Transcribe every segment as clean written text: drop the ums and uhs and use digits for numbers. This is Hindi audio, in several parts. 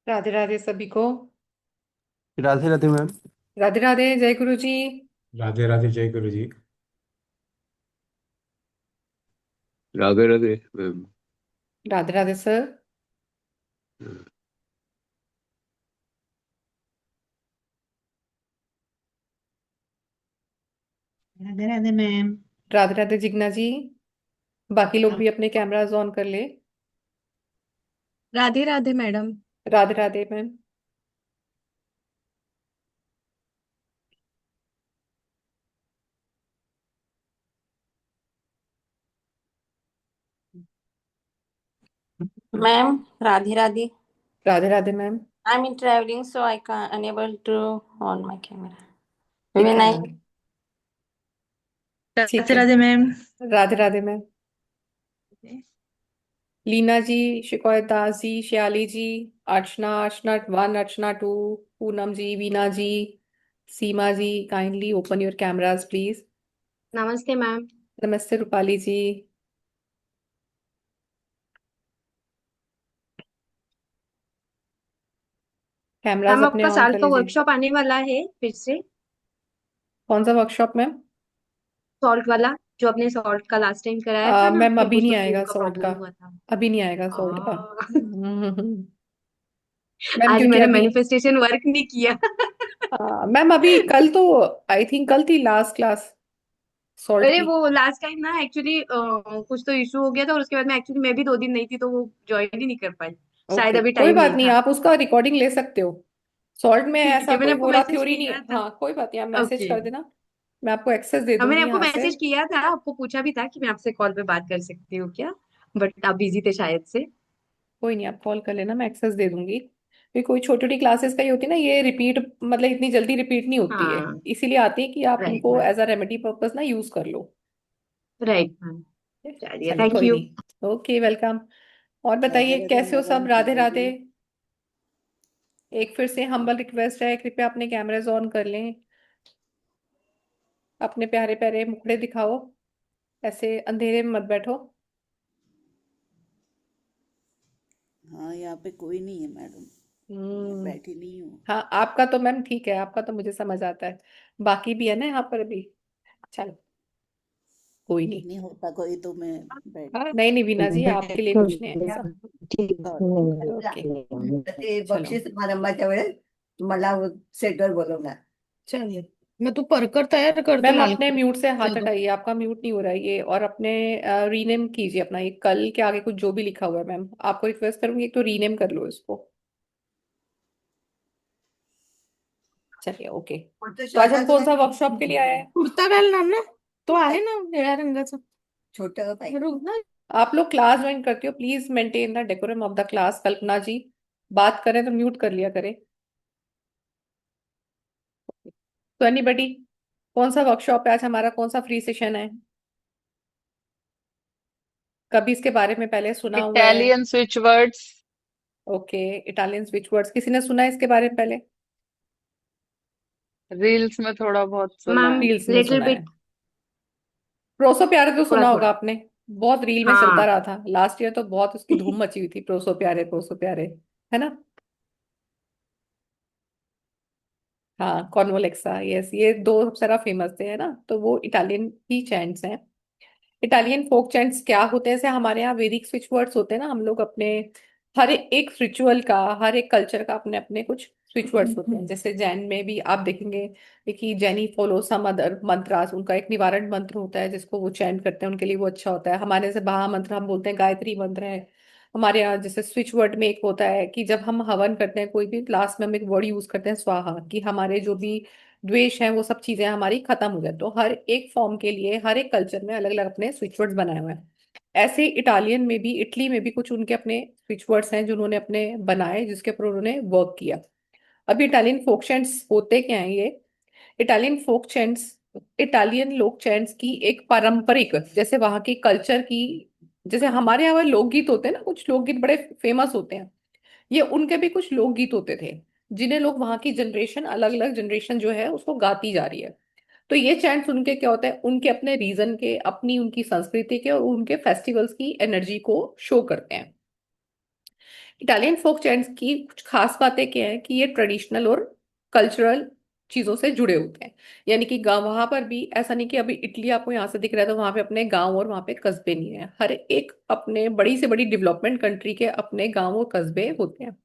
राधे राधे सभी को। राधे राधे मैम। राधे राधे, जय गुरु जी। राधे राधे, जय गुरु जी। Radhe Radhe ma'am. Radhe Radhe sir. Radhe Radhe ma'am. Radhe Radhe Jigna ji. बाकी लोग आप भी अपने कैमरास ऑन कर ले। Radhe Radhe madam. Radhe Radhe ma'am. Ma'am, Radhe Radhe. Radhe Radhe ma'am. I'm in traveling, so I can't unable to on my camera. ठीक When है I मैम। ठीक राधे है। राधे मैम। राधे राधे मैम। लीना जी, शिकायत Das ji, Shyali ji, Archana 1, Archana 2, Poonam ji, Veena ji, Seema ji, kindly open your cameras please. नमस्ते मैम। नमस्ते रूपाली जी। कैमरास मैम अपने आपका ऑन साल कर का लीजिए। वर्कशॉप आने वाला है फिर से। कौन सा वर्कशॉप मैम? सॉल्ट वाला, जो आपने सॉल्ट का लास्ट टाइम कराया था ना, मैम आपको अभी कुछ नहीं तो फ्लू आएगा का सॉल्ट का। प्रॉब्लम हुआ था। अभी नहीं आएगा सॉल्ट का। आ, मैम आज क्योंकि मैंने अभी मैनिफेस्टेशन वर्क नहीं किया। मैम अभी कल तो आई थिंक कल थी लास्ट क्लास सॉल्ट अरे की। वो लास्ट टाइम ना एक्चुअली कुछ तो इशू हो गया था, और उसके बाद में एक्चुअली मैं भी 2 दिन नहीं थी, तो वो ज्वाइन ही नहीं कर पाई। शायद ओके, अभी कोई टाइम बात नहीं नहीं, था। आप उसका रिकॉर्डिंग ले सकते हो। सॉल्ट में ठीक ऐसा है, मैंने कोई आपको पूरा मैसेज थ्योरी नहीं किया है। था। हाँ कोई बात नहीं, आप मैसेज ओके। कर देना। मैं आपको एक्सेस दे हाँ, मैंने दूंगी आपको यहाँ से। मैसेज किया था, आपको पूछा भी था कि मैं आपसे कॉल पे बात कर सकती हूँ क्या, बट आप बिजी थे शायद से। कोई नहीं, आप कॉल कर लेना, मैं एक्सेस दे दूंगी। ये कोई छोटी छोटी क्लासेस का ही होती है ना, ये रिपीट मतलब इतनी जल्दी रिपीट नहीं होती है। हाँ। इसीलिए आती है कि आप राइट इनको ma'am. As a remedy purpose ना यूज कर लो। Right ma'am. चलिए, चलिए थैंक कोई यू। नहीं, ओके वेलकम। और राधे बताइए राधे कैसे हो सब? मैडम, राधे किशोर राधे। जी। एक फिर से हम्बल रिक्वेस्ट है, कृपया अपने कैमरास ऑन कर लें। अपने प्यारे प्यारे मुखड़े दिखाओ। ऐसे अंधेरे में मत बैठो। हाँ, यहाँ पे कोई नहीं है मैडम। मैं हम्म। बैठी नहीं हूँ। हाँ आपका तो मैम ठीक है, आपका तो मुझे समझ आता है। बाकी भी है ना यहाँ पर अभी। चलो कोई नहीं। नहीं होता कोई तो मैं बैठ नहीं नहीं वीना जी, आपके लिए कुछ नहीं है ऐसा। ओके। ते चलो। बक्षीस समारंभाच्या वेळेस मला सेटवर बोलवणार. चलिए, मैं तो परकर तैयार करते मैम लाल अपने म्यूट से हाथ जादू। हटाइए, आपका म्यूट नहीं हो रहा है ये। और अपने रीनेम कीजिए अपना, ये कल के आगे कुछ जो भी लिखा हुआ है मैम आपको रिक्वेस्ट करूंगी, एक तो रीनेम कर लो इसको। चलिए ओके। पुढचं तो आज हम शर्टाचं कौन काय सा वर्कशॉप के लिए आए हैं? कुर्ता घालणार ना? तो आहे ना निळ्या रंगाचा? छोटं पाहिजे. रुक ना। आप लोग क्लास ज्वाइन करते हो, please maintain the decorum of the class. Kalpana ji, बात करें तो म्यूट कर लिया करें। तो एनीबडी, कौन सा वर्कशॉप है आज हमारा? कौन सा फ्री सेशन है? कभी इसके बारे में पहले सुना हुआ है? Italian switch words. Okay. Italian switch words किसी ने सुना है इसके बारे में पहले? रील्स में थोड़ा बहुत सुना मैम, है। रील्स में लिटिल सुना है। बिट। प्रोसो प्यारे तो थोड़ा सुना होगा थोड़ा। आपने। बहुत रील में चलता हाँ। रहा था लास्ट ईयर, तो बहुत उसकी धूम मची हुई थी, प्रोसो प्यारे प्रोसो प्यारे। है ना? हाँ कॉन्वोलेक्सा, यस, ये दो सबसे ज्यादा फेमस थे, है ना? तो वो इटालियन ही चैंट्स हैं। इटालियन फोक चैंट्स क्या होते हैं? जैसे हमारे यहाँ वैदिक स्विच वर्ड्स होते हैं ना, हम लोग अपने हर एक रिचुअल का, हर एक कल्चर का अपने अपने कुछ स्विच वर्ड्स होते हैं। जैसे जैन में भी आप देखेंगे कि जैनी फॉलो सम अदर मंत्रास, उनका एक निवारण मंत्र होता है जिसको वो चैंट करते हैं, उनके लिए वो अच्छा होता है। हमारे जैसे महा मंत्र हम बोलते हैं, गायत्री मंत्र है हमारे यहाँ। जैसे स्विच वर्ड में एक होता है कि जब हम हवन करते हैं कोई भी, लास्ट में हम एक वर्ड यूज करते हैं स्वाहा, कि हमारे जो भी द्वेष है वो सब चीजें हमारी खत्म हो जाए। तो हर एक फॉर्म के लिए हर एक कल्चर में अलग अलग अपने स्विच वर्ड्स बनाए हुए हैं। ऐसे इटालियन में भी, इटली में भी कुछ उनके अपने स्विच वर्ड्स हैं जो उन्होंने अपने बनाए, जिसके ऊपर उन्होंने वर्क किया। अभी इटालियन फोक चैंट्स होते क्या हैं ये? इटालियन फोक चैंट्स, इटालियन लोक चैंट्स की एक पारंपरिक, जैसे वहां की कल्चर की, जैसे हमारे यहाँ लोकगीत होते हैं ना, कुछ लोकगीत बड़े फेमस होते हैं, ये उनके भी कुछ लोकगीत होते थे, जिन्हें लोग वहां की जनरेशन, अलग अलग जनरेशन जो है उसको गाती जा रही है। तो ये चैंट्स उनके क्या होते हैं, उनके अपने रीजन के, अपनी उनकी संस्कृति के और उनके फेस्टिवल्स की एनर्जी को शो करते हैं। इटालियन फोक चैंट्स की कुछ खास बातें क्या है कि ये ट्रेडिशनल और कल्चरल चीजों से जुड़े होते हैं। यानी कि गांव वहां पर भी ऐसा नहीं कि अभी इटली आपको यहाँ से दिख रहा है तो वहां पे अपने गांव और वहां पे कस्बे नहीं है। हर एक अपने बड़ी से बड़ी डेवलपमेंट कंट्री के अपने गांव और कस्बे होते हैं।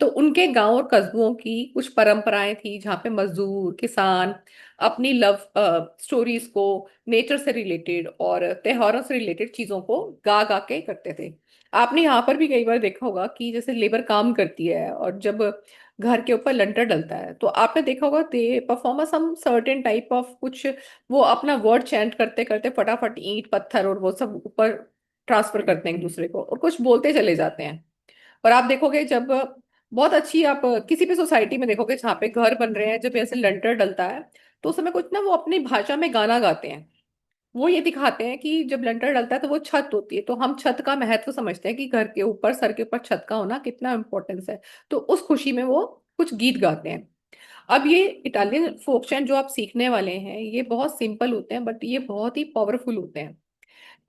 तो उनके गांव और कस्बों की कुछ परंपराएं थी जहाँ पे मजदूर किसान अपनी लव स्टोरीज को, नेचर से रिलेटेड और त्योहारों से रिलेटेड चीजों को गा गा के करते थे। आपने यहाँ पर भी कई बार देखा होगा कि जैसे लेबर काम करती है और जब घर के ऊपर लंटर डलता है तो आपने देखा होगा they perform some certain type of कुछ, वो अपना वर्ड चैंट करते करते फटाफट ईंट पत्थर और वो सब ऊपर ट्रांसफर करते हैं एक दूसरे को और कुछ बोलते चले जाते हैं। और आप देखोगे जब बहुत अच्छी आप किसी भी सोसाइटी में देखोगे जहाँ पे घर बन रहे हैं, जब ऐसे लंटर डलता है तो उस समय कुछ ना वो अपनी भाषा में गाना गाते हैं। वो ये दिखाते हैं कि जब लंटर डलता है तो वो छत होती है, तो हम छत का महत्व समझते हैं कि घर के ऊपर सर के ऊपर छत का होना कितना इंपॉर्टेंस है। तो उस खुशी में वो कुछ गीत गाते हैं। अब ये इटालियन फोक चैंट जो आप सीखने वाले हैं ये बहुत सिंपल होते हैं बट ये बहुत ही पावरफुल होते हैं।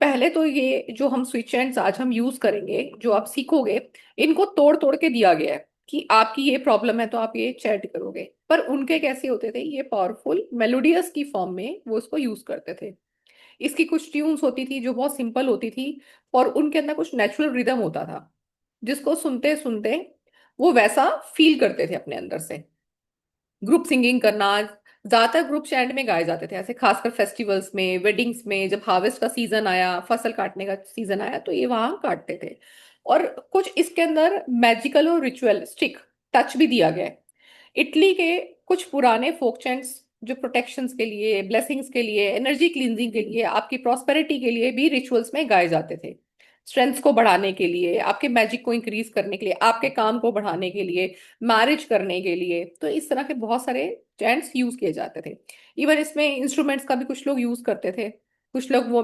पहले तो ये जो हम स्विच एंड्स आज हम यूज करेंगे जो आप सीखोगे, इनको तोड़ तोड़ के दिया गया है कि आपकी ये प्रॉब्लम है तो आप ये चैट करोगे। पर उनके कैसे होते थे, ये पावरफुल मेलोडियस की फॉर्म में वो इसको यूज करते थे। इसकी कुछ ट्यून्स होती थी जो बहुत सिंपल होती थी और उनके अंदर कुछ नेचुरल रिदम होता था जिसको सुनते सुनते वो वैसा फील करते थे अपने अंदर से। ग्रुप सिंगिंग करना ज्यादातर ग्रुप चैंट में गाए जाते थे ऐसे, खासकर फेस्टिवल्स में, वेडिंग्स में, जब हार्वेस्ट का सीजन आया, फसल काटने का सीजन आया तो ये वहां काटते थे। और कुछ इसके अंदर मैजिकल और रिचुअलिस्टिक टच भी दिया गया है। इटली के कुछ पुराने फोक चैंट्स जो प्रोटेक्शंस के लिए, ब्लेसिंग्स के लिए, एनर्जी क्लींजिंग के लिए, आपकी प्रॉस्पेरिटी के लिए भी रिचुअल्स में गाए जाते थे। स्ट्रेंथ को बढ़ाने के लिए, आपके मैजिक को इंक्रीज करने के लिए, आपके काम को बढ़ाने के लिए, मैरिज करने के लिए, तो इस तरह के बहुत सारे चैंट्स यूज किए जाते थे। इवन इसमें इंस्ट्रूमेंट्स का भी कुछ लोग यूज करते थे। कुछ लोग वो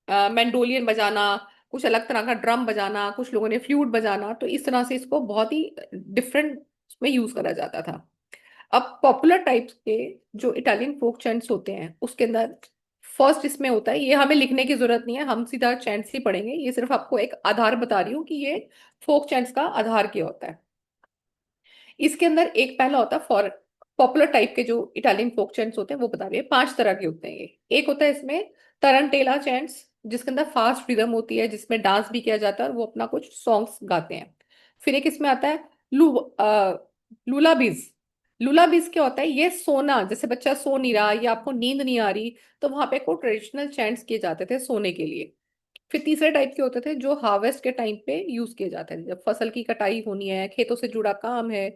मैंडोलियन बजाना, कुछ अलग तरह का ड्रम बजाना, कुछ लोगों ने फ्लूट बजाना, तो इस तरह से इसको बहुत ही डिफरेंट में यूज करा जाता था। अब पॉपुलर टाइप्स के जो इटालियन फोक चैंट्स होते हैं उसके अंदर फर्स्ट इसमें होता है, ये हमें लिखने की जरूरत नहीं है, हम सीधा चैंट्स ही पढ़ेंगे, ये सिर्फ आपको एक आधार बता रही हूँ कि ये फोक चैंट्स का आधार क्या होता है। इसके अंदर एक पहला होता है फॉर पॉपुलर टाइप के जो इटालियन फोक चैंट्स होते हैं वो बता रही है। 5 तरह के होते हैं ये। एक होता है इसमें तरनटेला चैंट्स जिसके अंदर फास्ट रिदम होती है जिसमें डांस भी किया जाता है और वो अपना कुछ सॉन्ग्स गाते हैं। फिर एक इसमें आता है लूलाबीज। लूलाबीज क्या होता है, ये सोना, जैसे बच्चा सो नहीं रहा या आपको नींद नहीं आ रही तो वहां पे को ट्रेडिशनल चैंट्स किए जाते थे सोने के लिए। फिर तीसरे टाइप के होते थे जो हार्वेस्ट के टाइम पे यूज किए जाते थे, जब फसल की कटाई होनी है, खेतों से जुड़ा काम है,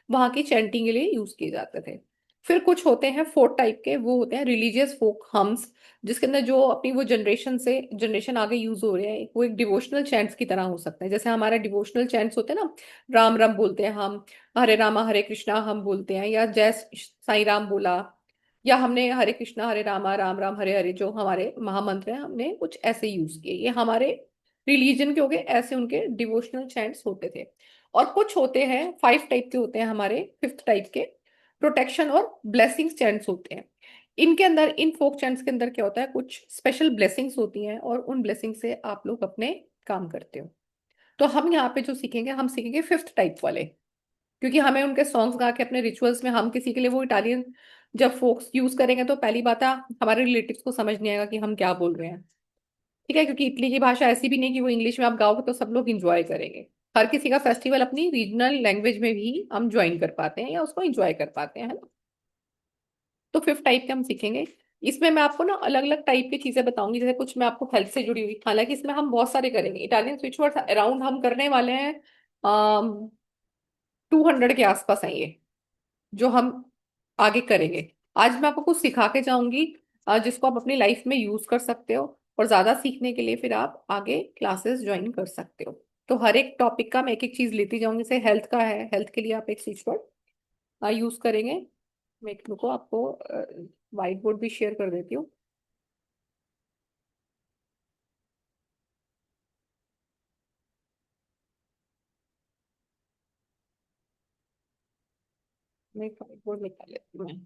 वहां की चैंटिंग के लिए यूज किए जाते थे। फिर कुछ होते हैं फोर्थ टाइप के, वो होते हैं रिलीजियस फोक हम्स, जिसके अंदर जो अपनी वो जनरेशन से जनरेशन आगे यूज हो रहे हैं, वो एक डिवोशनल चैंट्स की तरह हो सकते हैं। जैसे हमारे डिवोशनल चैंट्स होते हैं ना, राम राम बोलते हैं हम, हरे रामा हरे कृष्णा हम बोलते हैं, या जय साईं राम बोला, या हमने हरे कृष्णा हरे रामा राम राम हरे हरे जो हमारे महामंत्र हैं हमने कुछ ऐसे यूज किए, ये हमारे रिलीजन के हो गए, ऐसे उनके डिवोशनल चैंट्स होते थे। और कुछ होते हैं 5 टाइप के होते हैं हमारे, 5th टाइप के प्रोटेक्शन और ब्लेसिंग्स चैंट्स होते हैं। इनके अंदर, इन फोक चैंट्स के अंदर क्या होता है, कुछ स्पेशल ब्लेसिंग्स होती हैं और उन ब्लेसिंग से आप लोग अपने काम करते हो। तो हम यहाँ पे जो सीखेंगे, हम सीखेंगे 5th टाइप वाले, क्योंकि हमें उनके सॉन्ग्स गा के अपने रिचुअल्स में हम किसी के लिए वो इटालियन जब फोक्स यूज करेंगे तो पहली बात है हमारे रिलेटिव्स को समझ नहीं आएगा कि हम क्या बोल रहे हैं। ठीक है, क्योंकि इटली की भाषा ऐसी भी नहीं कि वो इंग्लिश में आप गाओगे तो सब लोग इंजॉय करेंगे। हर किसी का फेस्टिवल अपनी रीजनल लैंग्वेज में भी हम ज्वाइन कर पाते हैं या उसको इंजॉय कर पाते हैं, है ना। तो 5th टाइप के हम सीखेंगे। इसमें मैं आपको ना अलग अलग टाइप की चीजें बताऊंगी, जैसे कुछ मैं आपको हेल्थ से जुड़ी हुई, हालांकि इसमें हम बहुत सारे करेंगे इटालियन स्विच वर्ड्स, अराउंड हम करने वाले हैं 200 के आसपास है ये जो हम आगे करेंगे। आज मैं आपको कुछ सिखा के जाऊंगी जिसको आप अपनी लाइफ में यूज कर सकते हो, और ज्यादा सीखने के लिए फिर आप आगे क्लासेस ज्वाइन कर सकते हो। तो हर एक टॉपिक का मैं एक एक चीज लेती जाऊंगी। जैसे हेल्थ का है, हेल्थ के लिए आप एक स्विच वर्ड यूज करेंगे। मैं एक को आपको व्हाइट बोर्ड भी शेयर कर देती हूँ। मैं एक व्हाइट बोर्ड निकाल लेती हूँ मैं।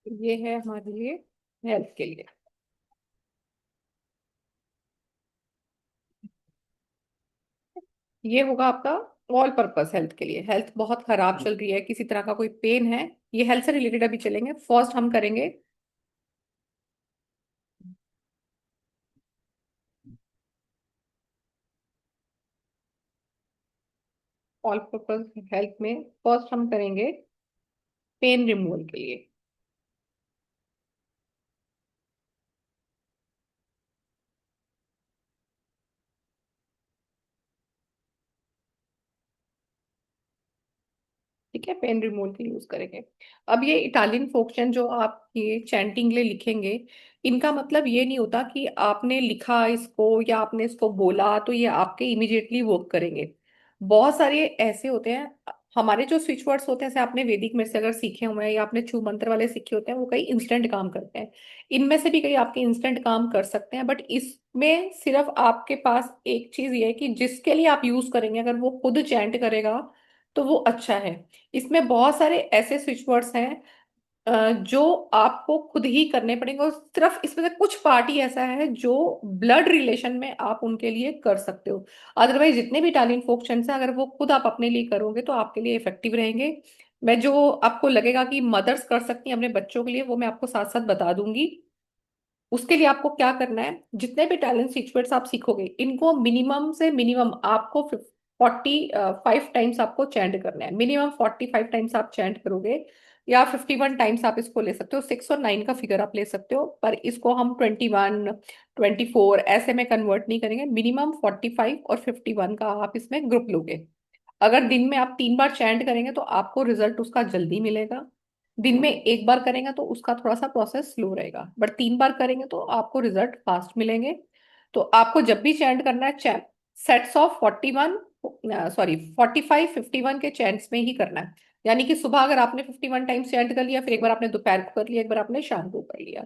ये है हमारे लिए हेल्थ के लिए। ये होगा आपका ऑल पर्पस हेल्थ के लिए। हेल्थ बहुत खराब चल रही है, किसी तरह का कोई पेन है, ये हेल्थ से रिलेटेड अभी चलेंगे। फर्स्ट हम करेंगे ऑल पर्पस हेल्थ में, फर्स्ट हम करेंगे पेन रिमूवल के लिए। ठीक है, पेन रिमूवल के लिए यूज करेंगे। अब ये इटालियन फोक चैंट जो आप ये चैंटिंग लिए लिखेंगे, इनका मतलब ये नहीं होता कि आपने लिखा इसको या आपने इसको बोला तो ये आपके इमिडिएटली वर्क करेंगे। बहुत सारे ऐसे होते हैं, हमारे जो स्विच वर्ड्स होते हैं, जैसे आपने वैदिक मेरे से अगर सीखे हुए हैं या आपने छू मंत्र वाले सीखे होते हैं, वो कई इंस्टेंट काम करते हैं। इनमें से भी कई आपके इंस्टेंट काम कर सकते हैं, बट इसमें सिर्फ आपके पास एक चीज ये है कि जिसके लिए आप यूज करेंगे अगर वो खुद चैंट करेगा तो वो अच्छा है। इसमें बहुत सारे ऐसे स्विच वर्ड्स हैं जो आपको खुद ही करने पड़ेंगे, और सिर्फ इसमें से कुछ पार्ट ही ऐसा है जो ब्लड रिलेशन में आप उनके लिए कर सकते हो। अदरवाइज जितने भी इटालियन फोक चैंट्स हैं, अगर वो खुद आप अपने लिए करोगे तो आपके लिए इफेक्टिव रहेंगे। मैं जो आपको लगेगा कि मदर्स कर सकती हैं अपने बच्चों के लिए, वो मैं आपको साथ साथ बता दूंगी। उसके लिए आपको क्या करना है, जितने भी टैलेंट सीक्वेंस आप सीखोगे इनको मिनिमम से मिनिमम आपको 45 टाइम्स आपको चैंट करना है। मिनिमम 45 टाइम्स आप चैंट करोगे, या 51 टाइम्स आप इसको ले सकते हो। 6 और 9 का फिगर आप ले सकते हो, पर इसको हम 21 24 ऐसे में कन्वर्ट नहीं करेंगे। मिनिमम 45 और 51 का आप इसमें ग्रुप लोगे। अगर दिन में आप 3 बार चैंट करेंगे तो आपको रिजल्ट उसका जल्दी मिलेगा। दिन में 1 बार करेंगे तो उसका थोड़ा सा प्रोसेस स्लो रहेगा, बट 3 बार करेंगे तो आपको रिजल्ट फास्ट मिलेंगे। तो आपको जब भी चैंट करना है, चैंट सेट्स ऑफ 45 51 के चैंट्स में ही करना है। यानी कि सुबह अगर आपने 51 टाइम्स चैंट कर लिया, फिर एक बार आपने दोपहर को कर लिया, एक बार आपने शाम को कर लिया,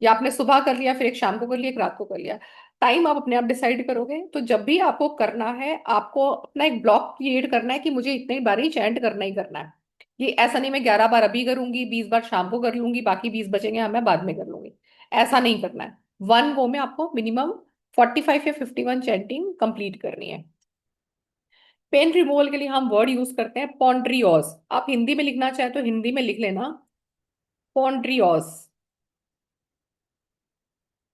या आपने सुबह कर लिया फिर एक शाम को कर लिया, एक रात को कर लिया। टाइम आप अपने आप डिसाइड करोगे। तो जब भी आपको करना है, आपको अपना एक ब्लॉक क्रिएट करना है कि मुझे इतनी बार ही चैंट करना ही करना है। ये ऐसा नहीं मैं 11 बार अभी करूंगी, 20 बार शाम को कर लूंगी, बाकी 20 बचेंगे हाँ मैं बाद में कर लूंगी। ऐसा नहीं करना है। वन गो में आपको मिनिमम 45 या 51 चैंटिंग कंप्लीट करनी है। पेन रिमूवल के लिए हम वर्ड यूज करते हैं पॉन्ड्रियोस। आप हिंदी में लिखना चाहे तो हिंदी में लिख लेना, पॉन्ड्रियोस।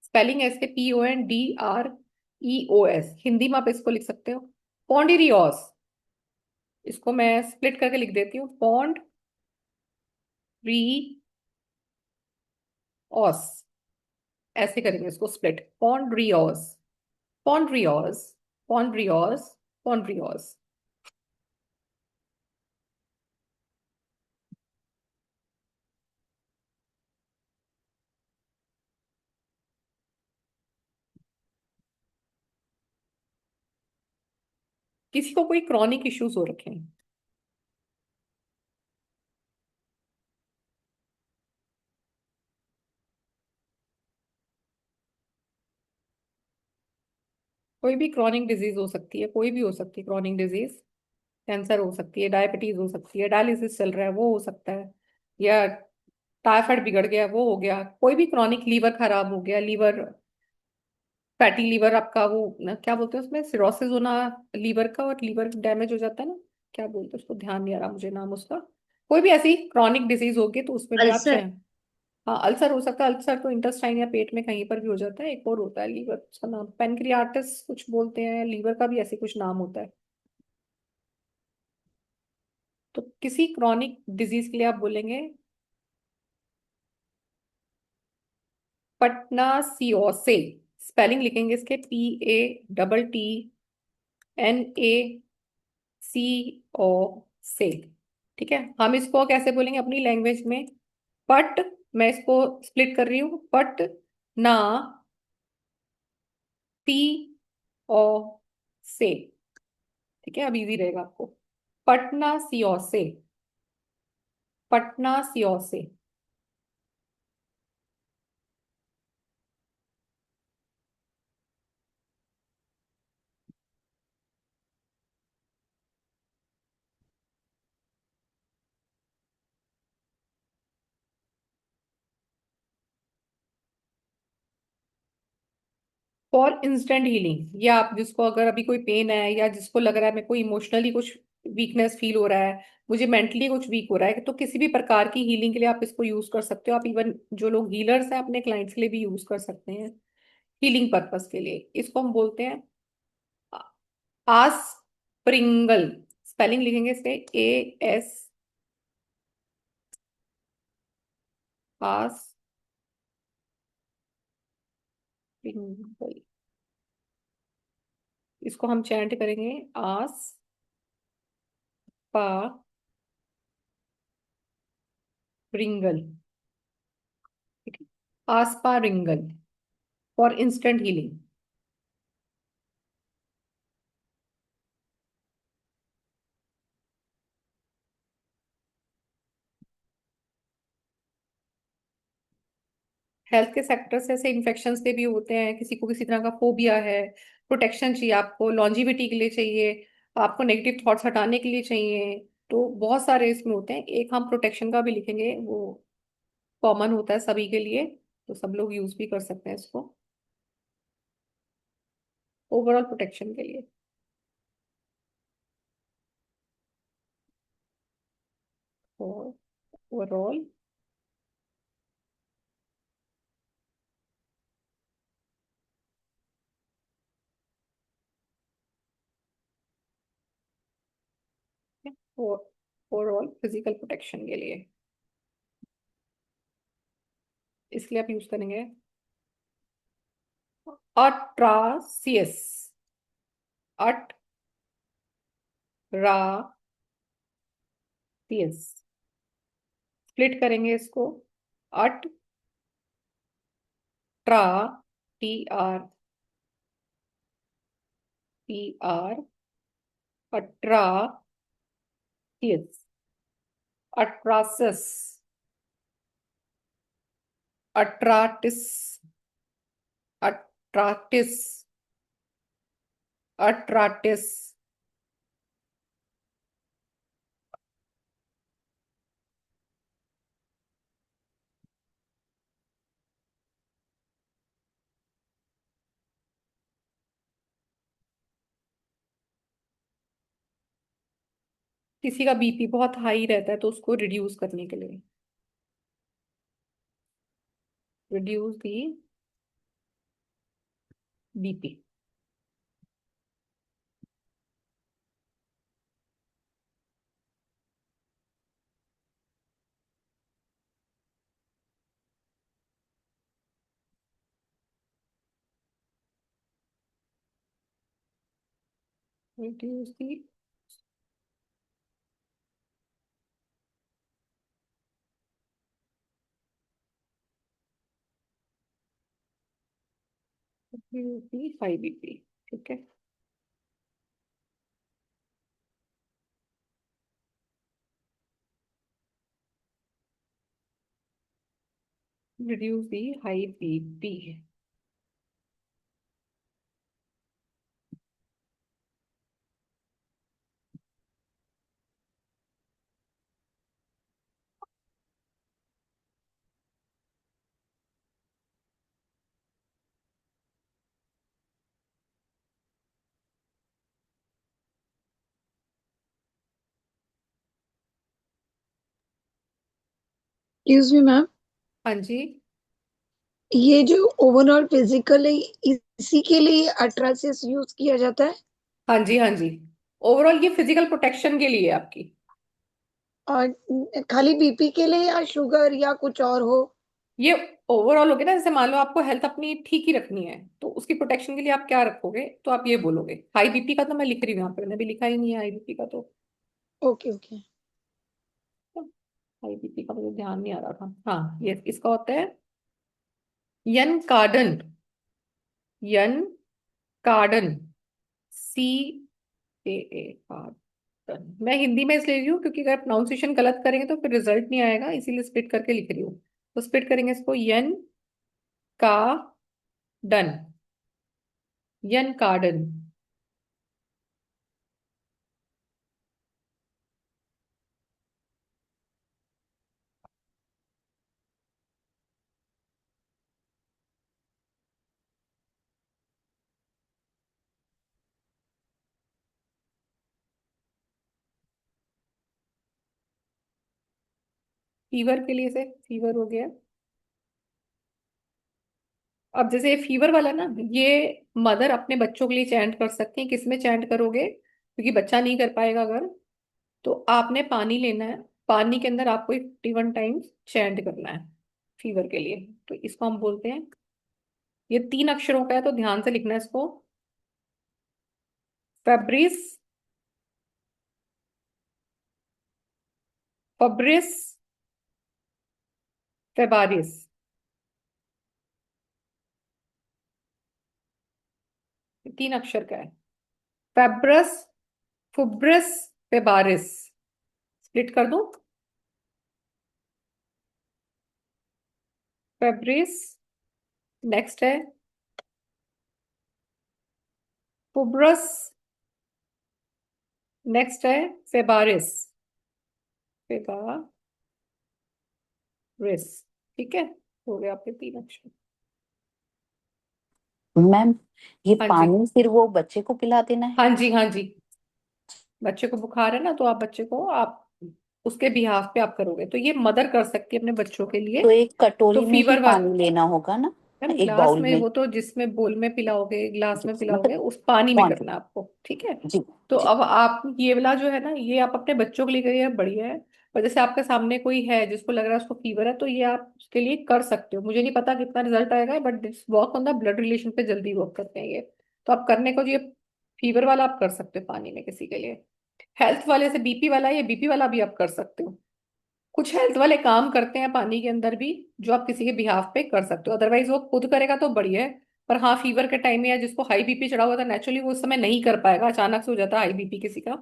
स्पेलिंग है इसके PONDREOS। हिंदी में आप इसको लिख सकते हो पॉन्डिरियोस। इसको मैं स्प्लिट करके लिख देती हूँ, पॉन्ड री ऑस। ऐसे करेंगे इसको स्प्लिट, पॉन्ड्रियोस पॉन्ड्रियोस पॉन्ड्रियोस पॉन्ड्रियोस। किसी को कोई क्रॉनिक इश्यूज हो रखे हैं? कोई भी क्रॉनिक डिजीज हो सकती है, कोई भी हो सकती है क्रॉनिक डिजीज। कैंसर हो सकती है, डायबिटीज हो सकती है, डायलिसिस चल रहा है वो हो सकता है, या टाइफाइड बिगड़ गया वो हो गया, कोई भी क्रॉनिक, लीवर खराब हो गया, लीवर फैटी लीवर आपका, वो क्या बोलते हैं उसमें सिरोसिस होना लीवर का, और लीवर डैमेज हो जाता है ना, क्या बोलते हैं उसको, ध्यान नहीं आ रहा मुझे नाम उसका। कोई भी ऐसी क्रॉनिक डिजीज होगी तो उसमें भी आप अल्सर। चाहे, हाँ अल्सर हो सकता है। अल्सर तो इंटेस्टाइन या पेट में कहीं पर भी हो जाता है। एक और होता है लीवर, उसका नाम पेनक्रियाटिस कुछ बोलते हैं, लीवर का भी ऐसे कुछ नाम होता है। तो किसी क्रॉनिक डिजीज के लिए आप बोलेंगे पटनासियोसे। स्पेलिंग लिखेंगे इसके PATTNACO ठीक है। हम इसको कैसे बोलेंगे अपनी लैंग्वेज में, पट, मैं इसको स्प्लिट कर रही हूँ, पट ना सी ओ से। ठीक है, अब इजी रहेगा आपको, पटना सियो से, पटना सियो से। फॉर इंस्टेंट हीलिंग, या आप जिसको अगर अभी कोई पेन है, या जिसको लग रहा है मेरे को इमोशनली कुछ वीकनेस फील हो रहा है, मुझे मेंटली कुछ वीक हो रहा है, तो किसी भी प्रकार की हीलिंग के लिए आप इसको यूज कर सकते हो। आप इवन जो लोग हीलर्स हैं अपने क्लाइंट्स के लिए भी यूज कर सकते हैं हीलिंग पर्पस के लिए। इसको हम बोलते हैं आसप्रिंगल। स्पेलिंग लिखेंगे इसके AS, आसप्रिंगल। इसको हम चैंट करेंगे आस पा रिंगल। ठीक है, आसपा रिंगल फॉर इंस्टेंट हीलिंग। हेल्थ के सेक्टर से ऐसे इन्फेक्शन से भी होते हैं, किसी को किसी तरह का फोबिया है, प्रोटेक्शन चाहिए आपको, लॉन्जिविटी के लिए चाहिए, आपको नेगेटिव थॉट्स हटाने के लिए चाहिए, तो बहुत सारे इसमें होते हैं। एक हम प्रोटेक्शन का भी लिखेंगे, वो कॉमन होता है सभी के लिए, तो सब लोग यूज भी कर सकते हैं इसको ओवरऑल प्रोटेक्शन के लिए। और ओवरऑल ओवरऑल फिजिकल प्रोटेक्शन के लिए इसलिए आप यूज करेंगे अट्रासियस। अट्रासियस स्प्लिट करेंगे इसको। अट ट्रा TR PR अट्रासियस। अट्रासिस अट्राटिस अट्राटिस अट्राटिस। किसी का BP बहुत हाई रहता है तो उसको रिड्यूस करने के लिए, reduce the BP। Reduce the high BP। ठीक है, reduce the high BP। Excuse me ma'am, हाँ जी, ये जो ओवरऑल फिजिकल है इसी के लिए अल्ट्रासिस यूज किया जाता है? हाँ जी, हाँ जी। ओवरऑल ये फिजिकल प्रोटेक्शन के लिए है आपकी। और खाली बीपी के लिए या शुगर या कुछ और हो? ये ओवरऑल हो गया ना, जैसे मान लो आपको हेल्थ अपनी ठीक ही रखनी है, तो उसकी प्रोटेक्शन के लिए आप क्या रखोगे, तो आप ये बोलोगे। हाई BP का तो मैं लिख रही हूँ यहाँ पे, मैंने भी लिखा ही नहीं है हाई BP का तो। Okay okay. हाई BP का मुझे ध्यान नहीं आ रहा था। हाँ, ये इसका होता है यन कार्डन। यन कार्डन CAA कार्डन। मैं हिंदी में इसलिए रही हूँ क्योंकि अगर प्रोनाउंसिएशन गलत करेंगे तो फिर रिजल्ट नहीं आएगा, इसीलिए स्प्लिट करके लिख रही हूँ। तो स्प्लिट करेंगे इसको यन का डन। यन कार्डन। फीवर के लिए से फीवर हो गया। अब जैसे फीवर वाला ना, ये मदर अपने बच्चों के लिए चैंट कर सकती है। किस में चैंट करोगे, क्योंकि बच्चा नहीं कर पाएगा अगर, तो आपने पानी लेना है, पानी के अंदर आपको 51 टाइम्स चैंट करना है फीवर के लिए। तो इसको हम बोलते हैं, ये 3 अक्षरों का है तो ध्यान से लिखना है इसको। फेब्रिस, फब्रिस, फेबारिस। 3 अक्षर का है। फेब्रस, फुब्रिस, फेबारिस। स्प्लिट कर दूं। फेब्रिस, नेक्स्ट है फुब्रस, नेक्स्ट है फेबारिस। फेबारिस, ठीक है, हो गया आपके 3 अक्षर। मैम ये हाँ जी, पानी फिर वो बच्चे को पिला देना है? हाँ जी, हाँ जी। बच्चे को बुखार है ना, तो आप बच्चे को, आप उसके बिहाफ पे आप करोगे, तो ये मदर कर सकती है अपने बच्चों के लिए। तो एक तो कटोरी में ही फीवर वाला, पानी लेना होगा ना, मैम एक ग्लास बाउल में, में? वो तो जिसमें बोल में पिलाओगे, ग्लास में पिलाओगे, मतलब उस पानी में करना क्वांटिटी। है आपको, ठीक है। जी तो जी। अब आप ये वाला जो है ना, ये आप अपने बच्चों के लिए करिए, बढ़िया है। पर जैसे आपके सामने कोई है जिसको लग रहा है उसको फीवर है, तो ये आप उसके लिए कर सकते हो। मुझे नहीं पता कितना रिजल्ट आएगा, but this work on the blood relation पे जल्दी वर्क करते हैं ये। तो आप करने को, ये फीवर वाला आप कर सकते हो पानी में किसी के लिए। हेल्थ वाले से बीपी वाला, ये बीपी वाला भी आप कर सकते हो। कुछ हेल्थ वाले काम करते हैं पानी के अंदर भी, जो आप किसी के बिहाफ पे कर सकते हो। अदरवाइज वो खुद करेगा तो बढ़िया है। पर हाँ, फीवर के टाइम में, या जिसको हाई बीपी चढ़ा हुआ था नेचुरली, वो उस समय नहीं कर पाएगा, अचानक से हो जाता है हाई बीपी किसी का,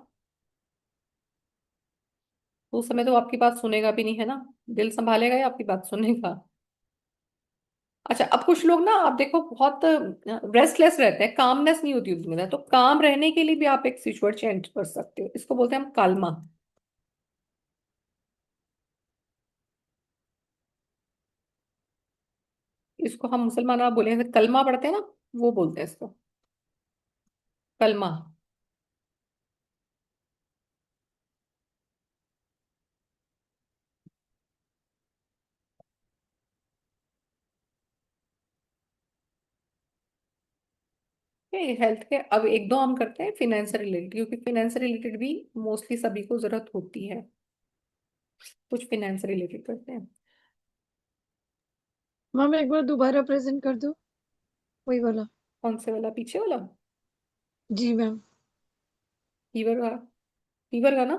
तो उस समय तो आपकी बात सुनेगा भी नहीं, है ना। दिल संभालेगा या आपकी बात सुनेगा। अच्छा, अब कुछ लोग ना, आप देखो, बहुत रेस्टलेस रहते हैं, कामनेस नहीं होती उनके अंदर, तो काम रहने के लिए भी आप एक स्विच वर्ड चेंज कर सकते हो। इसको बोलते हैं हम कालमा। इसको हम मुसलमान आप बोले, जैसे कलमा पढ़ते हैं ना, वो बोलते हैं इसको कलमा। हेल्थ के अब एक दो हम करते हैं फिनेंस से रिलेटेड, क्योंकि फिनेंस से रिलेटेड भी मोस्टली सभी को जरूरत होती है। कुछ फिनेंस से रिलेटेड करते हैं। मैम एक बार दोबारा प्रेजेंट कर दो, वही वाला। कौन से वाला, पीछे वाला? जी मैम। फीवर का, फीवर का ना।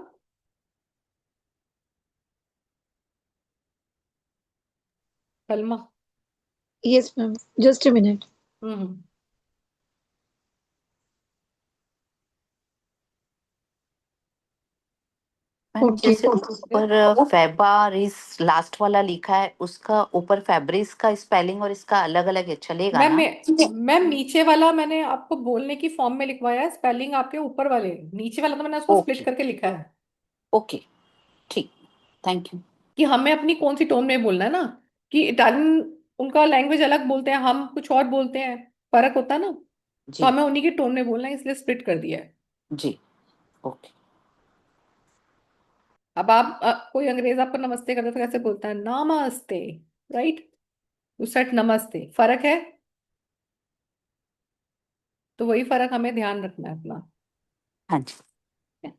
कलमा। Yes ma'am, just a minute. Hmm. Ma'am okay. जैसे ऊपर फेबारिस लास्ट वाला लिखा है, उसका ऊपर फेब्रिस का स्पेलिंग और इसका अलग अलग है, चलेगा मैम ना? मैम नीचे वाला मैंने आपको बोलने की फॉर्म में लिखवाया है, स्पेलिंग आपके ऊपर वाले, नीचे वाला तो मैंने उसको स्प्लिट ओके करके लिखा है। ओके, ठीक, थैंक यू। कि हमें अपनी कौन सी टोन में बोलना है ना, कि इटालियन उनका लैंग्वेज अलग बोलते हैं, हम कुछ और बोलते हैं, फर्क होता है ना। तो जी हमें उन्हीं की टोन में बोलना है, इसलिए स्प्लिट कर दिया है। जी, ओके। अब आप कोई अंग्रेज आपको नमस्ते करता है तो कैसे बोलता है, नमस्ते, राइट। यू सेड नमस्ते, फर्क है। तो वही फर्क हमें ध्यान रखना है अपना। हाँ जी।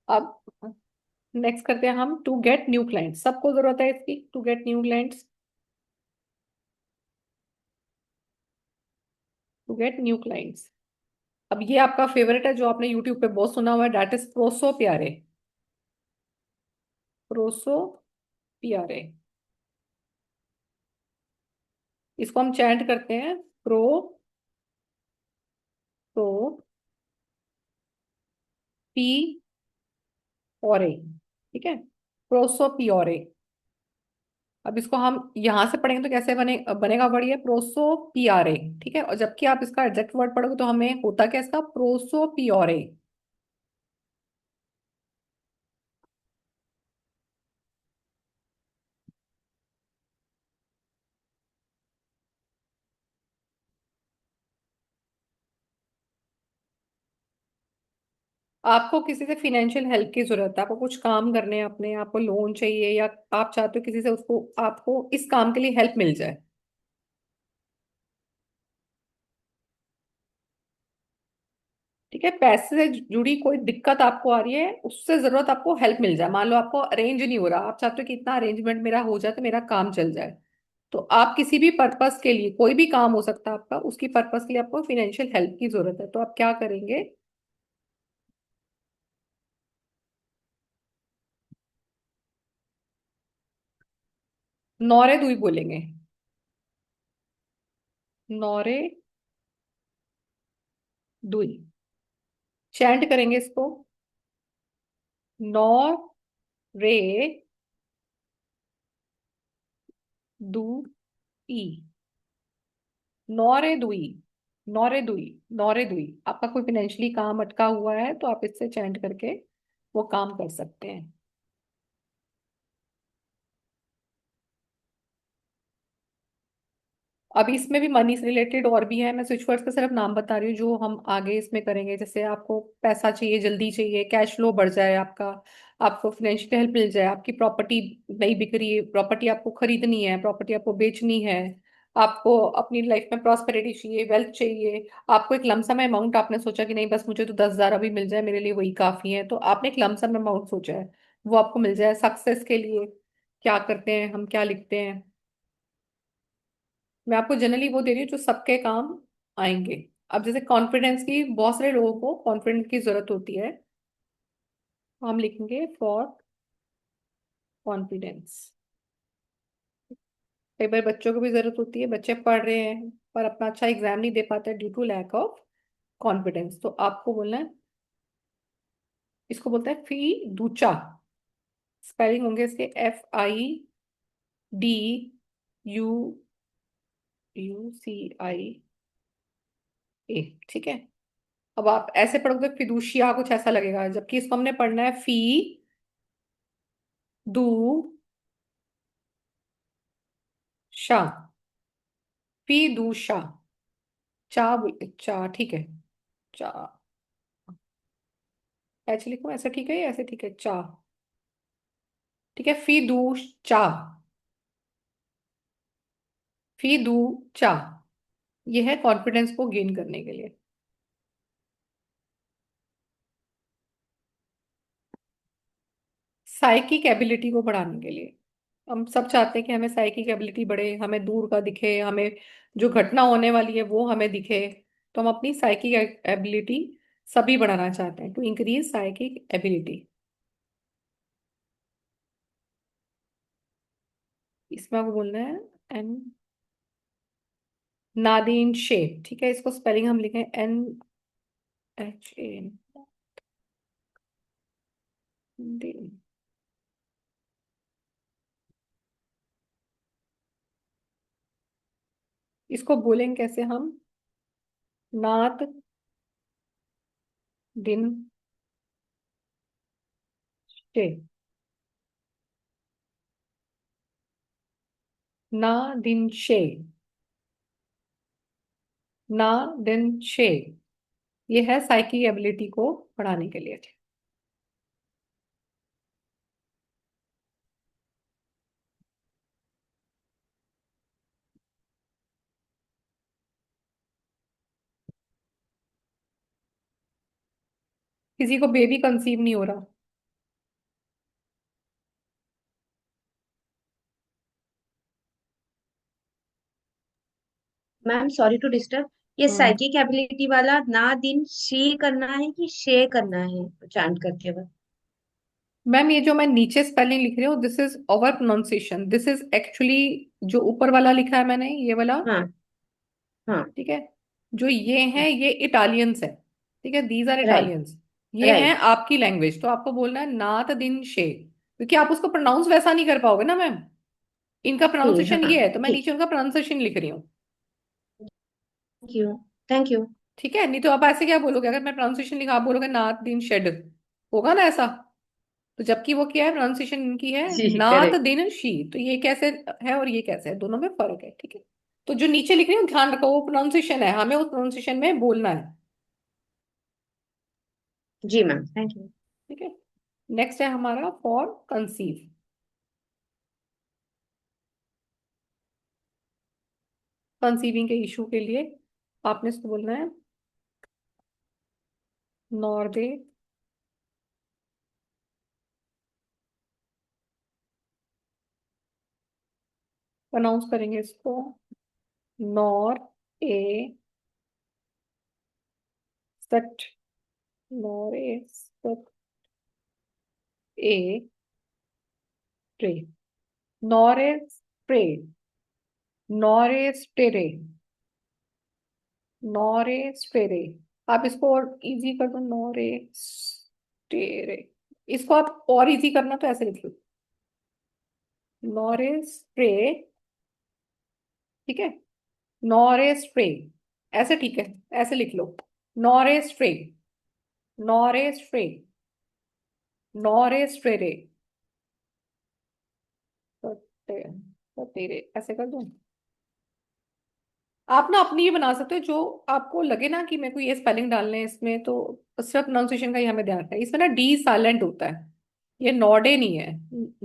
अब नेक्स्ट करते हैं हम, टू गेट न्यू क्लाइंट्स। सबको जरूरत है इसकी, to get new clients, to get new clients. अब ये आपका फेवरेट है, जो आपने यूट्यूब पे बहुत सुना हुआ है, डेट इज प्रोसो प्यारे। प्रोसो प्यारे, इसको हम चैंट करते हैं, प्रो, तो, पी, ओरे, ठीक है, प्रोसो पियोरे। अब इसको हम यहां से पढ़ेंगे तो कैसे बनेगा वर्ड, ये प्रोसो पियारे, ठीक है। और जबकि आप इसका एग्जैक्ट वर्ड पढ़ोगे तो हमें होता क्या इसका, प्रोसो पियोरे। आपको किसी से फिनेंशियल हेल्प की जरूरत है, आपको कुछ काम करने हैं अपने, आपको लोन चाहिए, या आप चाहते हो किसी से उसको आपको इस काम के लिए हेल्प मिल जाए। ठीक है, पैसे से जुड़ी कोई दिक्कत आपको आ रही है, उससे जरूरत आपको हेल्प मिल जाए। मान लो आपको अरेंज नहीं हो रहा, आप चाहते हो कि इतना अरेंजमेंट मेरा हो जाए तो मेरा काम चल जाए। तो आप किसी भी पर्पस के लिए, कोई भी काम हो सकता है आपका, उसकी पर्पस के लिए आपको फिनेंशियल हेल्प की जरूरत है, तो आप क्या करेंगे? नौरे दुई बोलेंगे। नौरे दुई चैंट करेंगे इसको। नौ रे दू ई। नौरे दुई, नौरे दुई, नौरे दुई। आपका कोई फाइनेंशियली काम अटका हुआ है तो आप इससे चैंट करके वो काम कर सकते हैं। अब इसमें भी मनी से रिलेटेड और भी है, मैं स्विच वर्ड्स का सिर्फ नाम बता रही हूँ जो हम आगे इसमें करेंगे। जैसे आपको पैसा चाहिए, जल्दी चाहिए, कैश फ्लो बढ़ जाए आपका, आपको फाइनेंशियल हेल्प मिल जाए, आपकी प्रॉपर्टी नहीं बिक रही है, प्रॉपर्टी आपको खरीदनी है, प्रॉपर्टी आपको बेचनी है, आपको अपनी लाइफ में प्रॉस्पेरिटी चाहिए, वेल्थ चाहिए, आपको एक लमसम अमाउंट आपने सोचा कि नहीं बस मुझे तो 10,000 अभी मिल जाए मेरे लिए वही काफी है, तो आपने एक लमसम अमाउंट सोचा है, वो आपको मिल जाए। सक्सेस के लिए क्या करते हैं हम, क्या लिखते हैं? मैं आपको जनरली वो दे रही हूँ जो सबके काम आएंगे। अब जैसे कॉन्फिडेंस की, बहुत सारे लोगों को कॉन्फिडेंस की जरूरत होती है, तो हम लिखेंगे फॉर कॉन्फिडेंस। कई बार बच्चों को भी जरूरत होती है, बच्चे पढ़ रहे हैं पर अपना अच्छा एग्जाम नहीं दे पाते due to lack of confidence, तो आपको बोलना है, इसको बोलते हैं फी दूचा। स्पेलिंग होंगे इसके FIDU UCIA। ठीक है, अब आप ऐसे पढ़ोगे फिदुशिया, कुछ ऐसा लगेगा, जबकि इसको हमने पढ़ना है फी दू शा। फी दू शा। चा, ठीक है। चा, ऐसे लिखो, ऐसे ठीक है, ऐसे ठीक है, चा। ठीक है, फी दू चा, फी दू चा। ये है कॉन्फिडेंस को गेन करने के लिए। साइकिक एबिलिटी को बढ़ाने के लिए, हम सब चाहते हैं कि हमें साइकिक एबिलिटी बढ़े, हमें दूर का दिखे, हमें जो घटना होने वाली है वो हमें दिखे। तो हम अपनी साइकिक एबिलिटी सभी बढ़ाना चाहते हैं, टू इंक्रीज साइकिक एबिलिटी। इसमें आपको बोलना है एन नादीन शेप। ठीक है, इसको स्पेलिंग हम लिखें NHA। इसको बोलेंगे कैसे हम? नाद दिन शे। ना दिन शे, ना दिन शे। ये है साइकी एबिलिटी को बढ़ाने के लिए। किसी को बेबी कंसीव नहीं हो रहा? मैम सॉरी टू डिस्टर्ब, ये हम्म साइकिक एबिलिटी वाला ना दिन शी करना है कि शे करना है चैंट करते वक्त? मैम, ये जो मैं नीचे स्पेलिंग लिख रही हूँ, this is over pronunciation, this is actually जो ऊपर वाला लिखा है मैंने, ये वाला। हाँ हाँ। ठीक है, जो ये है ये इटालियंस है। ठीक है, दीज आर राइट इटालियंस। ये है राइट। आपकी लैंग्वेज, तो आपको बोलना है नात दिन शे, क्योंकि आप उसको प्रोनाउंस वैसा नहीं कर पाओगे ना मैम। इनका ठीक, प्रोनाउंसिएशन हाँ ये है, तो मैं ठीक। नीचे उनका प्रोनाउंसिएशन लिख रही हूँ। Thank you. Thank you. ठीक है, नहीं तो आप ऐसे क्या बोलोगे, अगर मैं प्रोनाउंसिएशन लिखा, आप बोलोगे नात दिन शेड, होगा ना ऐसा? तो जबकि वो क्या है, प्रोनाउंसिएशन इनकी है जी नात करेक्ट। दिन शी, तो ये कैसे है और ये कैसे है, दोनों में फर्क है। ठीक है, तो जो नीचे लिख रही हूँ ध्यान रखो, वो प्रोनाउंसिएशन है, हमें उस प्रोनाउंसिएशन में बोलना है। जी मैम, थैंक यू। ठीक है। नेक्स्ट है हमारा फॉर कंसीव। कंसीविंग के इशू के लिए आपने इसको बोलना है नॉर्वे प्रोनाउंस करेंगे इसको नॉर ए सट, नॉर ए सट ए tray, nor a spray, nor A स्टेरे, nor a स्टेरे। आप इसको और इजी कर दो, नॉर ए स्टेरे। इसको आप और इजी करना तो ऐसे लिख लो, नॉर ए स्प्रे। ठीक है, नॉर ए स्प्रे, ऐसे ठीक है, ऐसे लिख लो, nor a spray, nor a spray, nor a spray, तेरे ऐसे कर दूं। आप ना अपनी ये बना सकते हो, जो आपको लगे ना कि मेरे को ये स्पेलिंग डालने हैं इसमें, तो सिर्फ प्रोनाउंसिएशन का ही हमें ध्यान रखना है। इसमें ना डी साइलेंट होता है, ये नॉडे नहीं है,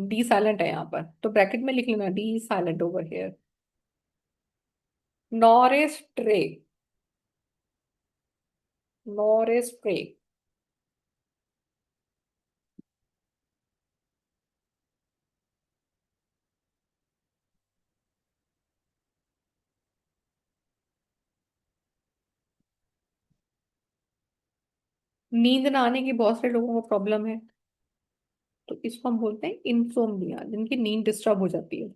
डी साइलेंट है यहाँ पर, तो ब्रैकेट में लिख लेना डी साइलेंट ओवर हियर, नॉरेस्ट्रे, नॉरेस्ट्रे। नींद ना आने की बहुत सारे लोगों को प्रॉब्लम है, तो इसको हम बोलते हैं इंसोम्निया, जिनकी नींद डिस्टर्ब हो जाती है,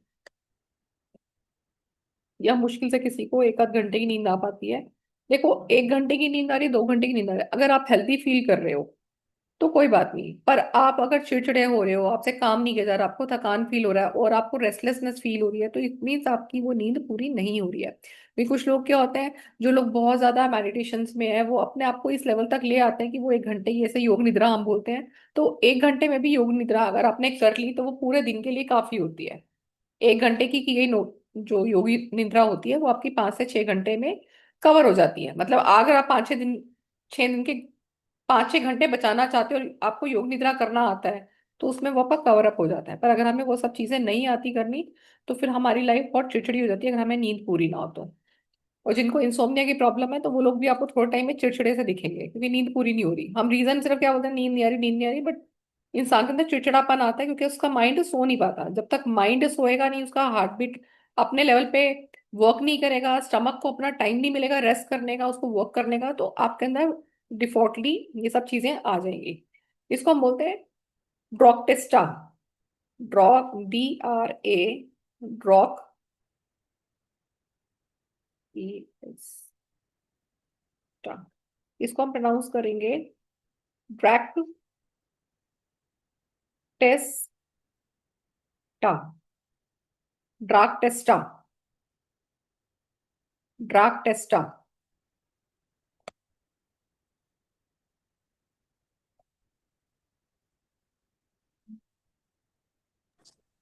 या मुश्किल से किसी को एक आध घंटे की नींद आ पाती है। देखो, 1 घंटे की नींद आ रही है, 2 घंटे की नींद आ रही है, अगर आप हेल्दी फील कर रहे हो तो कोई बात नहीं। पर आप अगर चिड़चिड़े हो रहे हो, आपसे काम नहीं किया जा रहा, आपको थकान फील हो रहा है और आपको रेस्टलेसनेस फील हो रही है, तो इट मीन्स आपकी वो नींद पूरी नहीं हो रही है। भी कुछ लोग क्या होते हैं, जो लोग बहुत ज्यादा मेडिटेशंस में है, वो अपने आप को इस लेवल तक ले आते हैं कि वो 1 घंटे की, ऐसे योग निद्रा हम बोलते हैं, तो 1 घंटे में भी योग निद्रा अगर आपने कर ली तो वो पूरे दिन के लिए काफी होती है। 1 घंटे की गई जो योगी निद्रा होती है वो आपकी 5 से 6 घंटे में कवर हो जाती है। मतलब अगर आप 6 दिन के 5-6 घंटे बचाना चाहते हो और आपको योग निद्रा करना आता है, तो उसमें वो आपका कवर अप हो जाता है। पर अगर हमें वो सब चीजें नहीं आती करनी, तो फिर हमारी लाइफ बहुत चिड़चिड़ी हो जाती है अगर हमें नींद पूरी ना हो तो। और जिनको इंसोम्निया की प्रॉब्लम है, तो वो लोग भी आपको थोड़े टाइम में चिड़चिड़े से दिखेंगे, क्योंकि नींद पूरी नहीं हो रही। हम रीजन सिर्फ क्या बोलते हैं, नींद नहीं आ रही, नींद नहीं आ रही, बट इंसान के अंदर चिड़चिड़ापन आता है क्योंकि उसका माइंड सो नहीं पाता। जब तक माइंड सोएगा नहीं, उसका हार्ट बीट अपने लेवल पे वर्क नहीं करेगा, स्टमक को अपना टाइम नहीं मिलेगा रेस्ट करने का, उसको वर्क करने का, तो आपके अंदर डिफॉल्टली ये सब चीजें आ जाएंगी। इसको हम बोलते हैं ड्रॉकटेस्टा, ड्रॉक, DRA, ड्रॉक, इसको हम प्रोनाउंस करेंगे ड्रैक टेस्टा, ड्राक टेस्टा, ड्राक टेस्टा।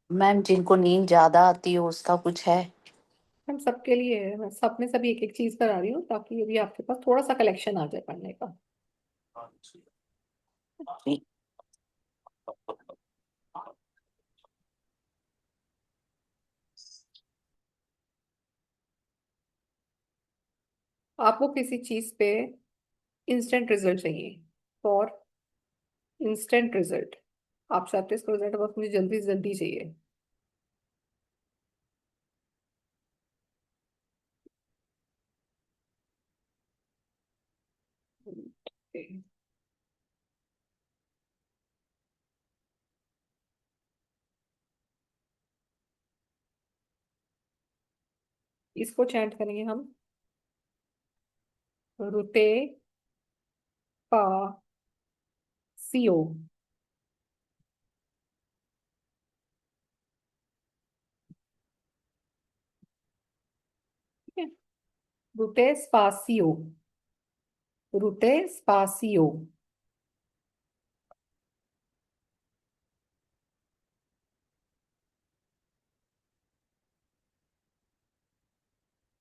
मैम जिनको नींद ज्यादा आती हो उसका कुछ है? हम सबके लिए है, मैं सब में सभी एक एक चीज करा रही हूँ ताकि अभी आपके पास थोड़ा सा कलेक्शन आ जाए पढ़ने का। आपको किसी चीज पे इंस्टेंट रिजल्ट चाहिए, फॉर इंस्टेंट रिजल्ट, आप चाहते हैं इसका रिजल्ट बस मुझे जल्दी से जल्दी चाहिए। Okay. इसको चैंट करेंगे हम, रुते पा सीओ। ठीक है, रुते स्पासियो, रुते स्पासियो।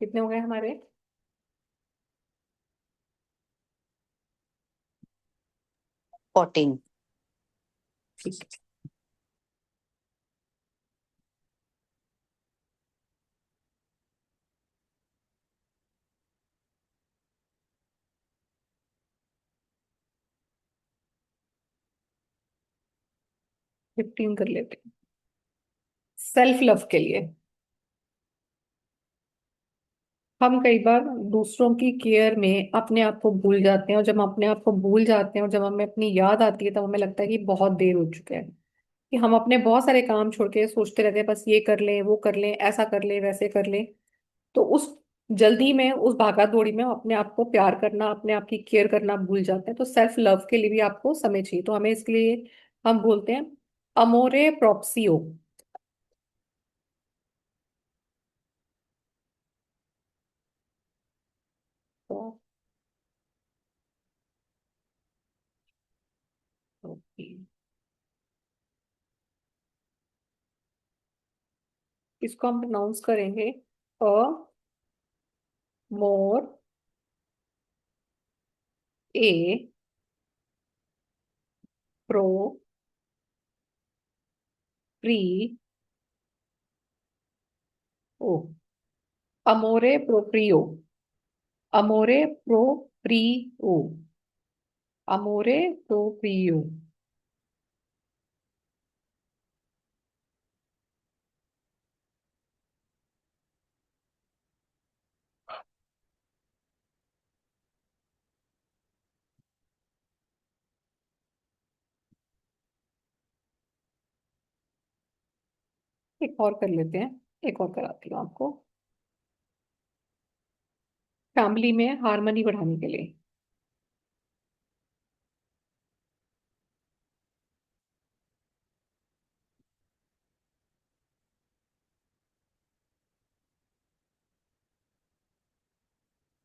कितने हो गए हमारे? 14। ठीक है। फिफ्टीन कर लेते हैं। सेल्फ लव के लिए हम कई बार दूसरों की केयर में अपने आप को भूल जाते हैं, और जब हम अपने आप को भूल जाते हैं और जब हमें अपनी याद आती है तब हमें लगता है कि बहुत देर हो चुका है, कि हम अपने बहुत सारे काम छोड़ के सोचते रहते हैं बस ये कर लें, वो कर लें, ऐसा कर लें, वैसे कर लें। तो उस जल्दी में, उस भागा दौड़ी में हम अपने आप को प्यार करना, अपने आप की केयर करना भूल जाते हैं। तो सेल्फ लव के लिए भी आपको समय चाहिए, तो हमें इसके लिए हम बोलते हैं अमोरे प्रोप्सियो। तो ओके, इसको हम प्रोनाउंस करेंगे अ मोर ए प्रो प्री ओ, अमोरे प्रोप्रियो, अमोरे प्रोप्रियो, अमोरे प्रोप्रियो। एक और कर लेते हैं, एक और कराती हूँ आपको, फैमिली में हार्मनी बढ़ाने के लिए।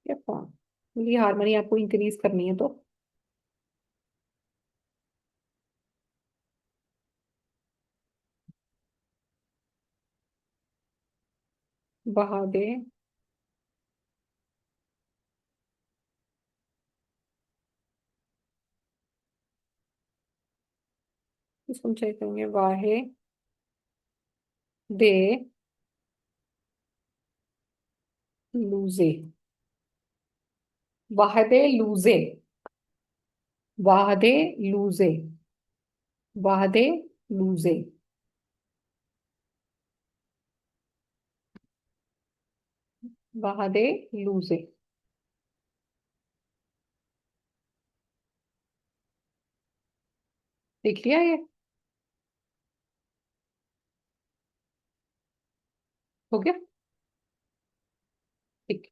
या फैमिली हार्मनी आपको इंक्रीज करनी है तो बहा दे इसको हम चेक करेंगे, वाहे दे लूजे, वाहदे लूजे, वाहदे लूजे, वाहदे लूजे। वाहदे लूजे। देख लिया ये? हो गया? ठीक।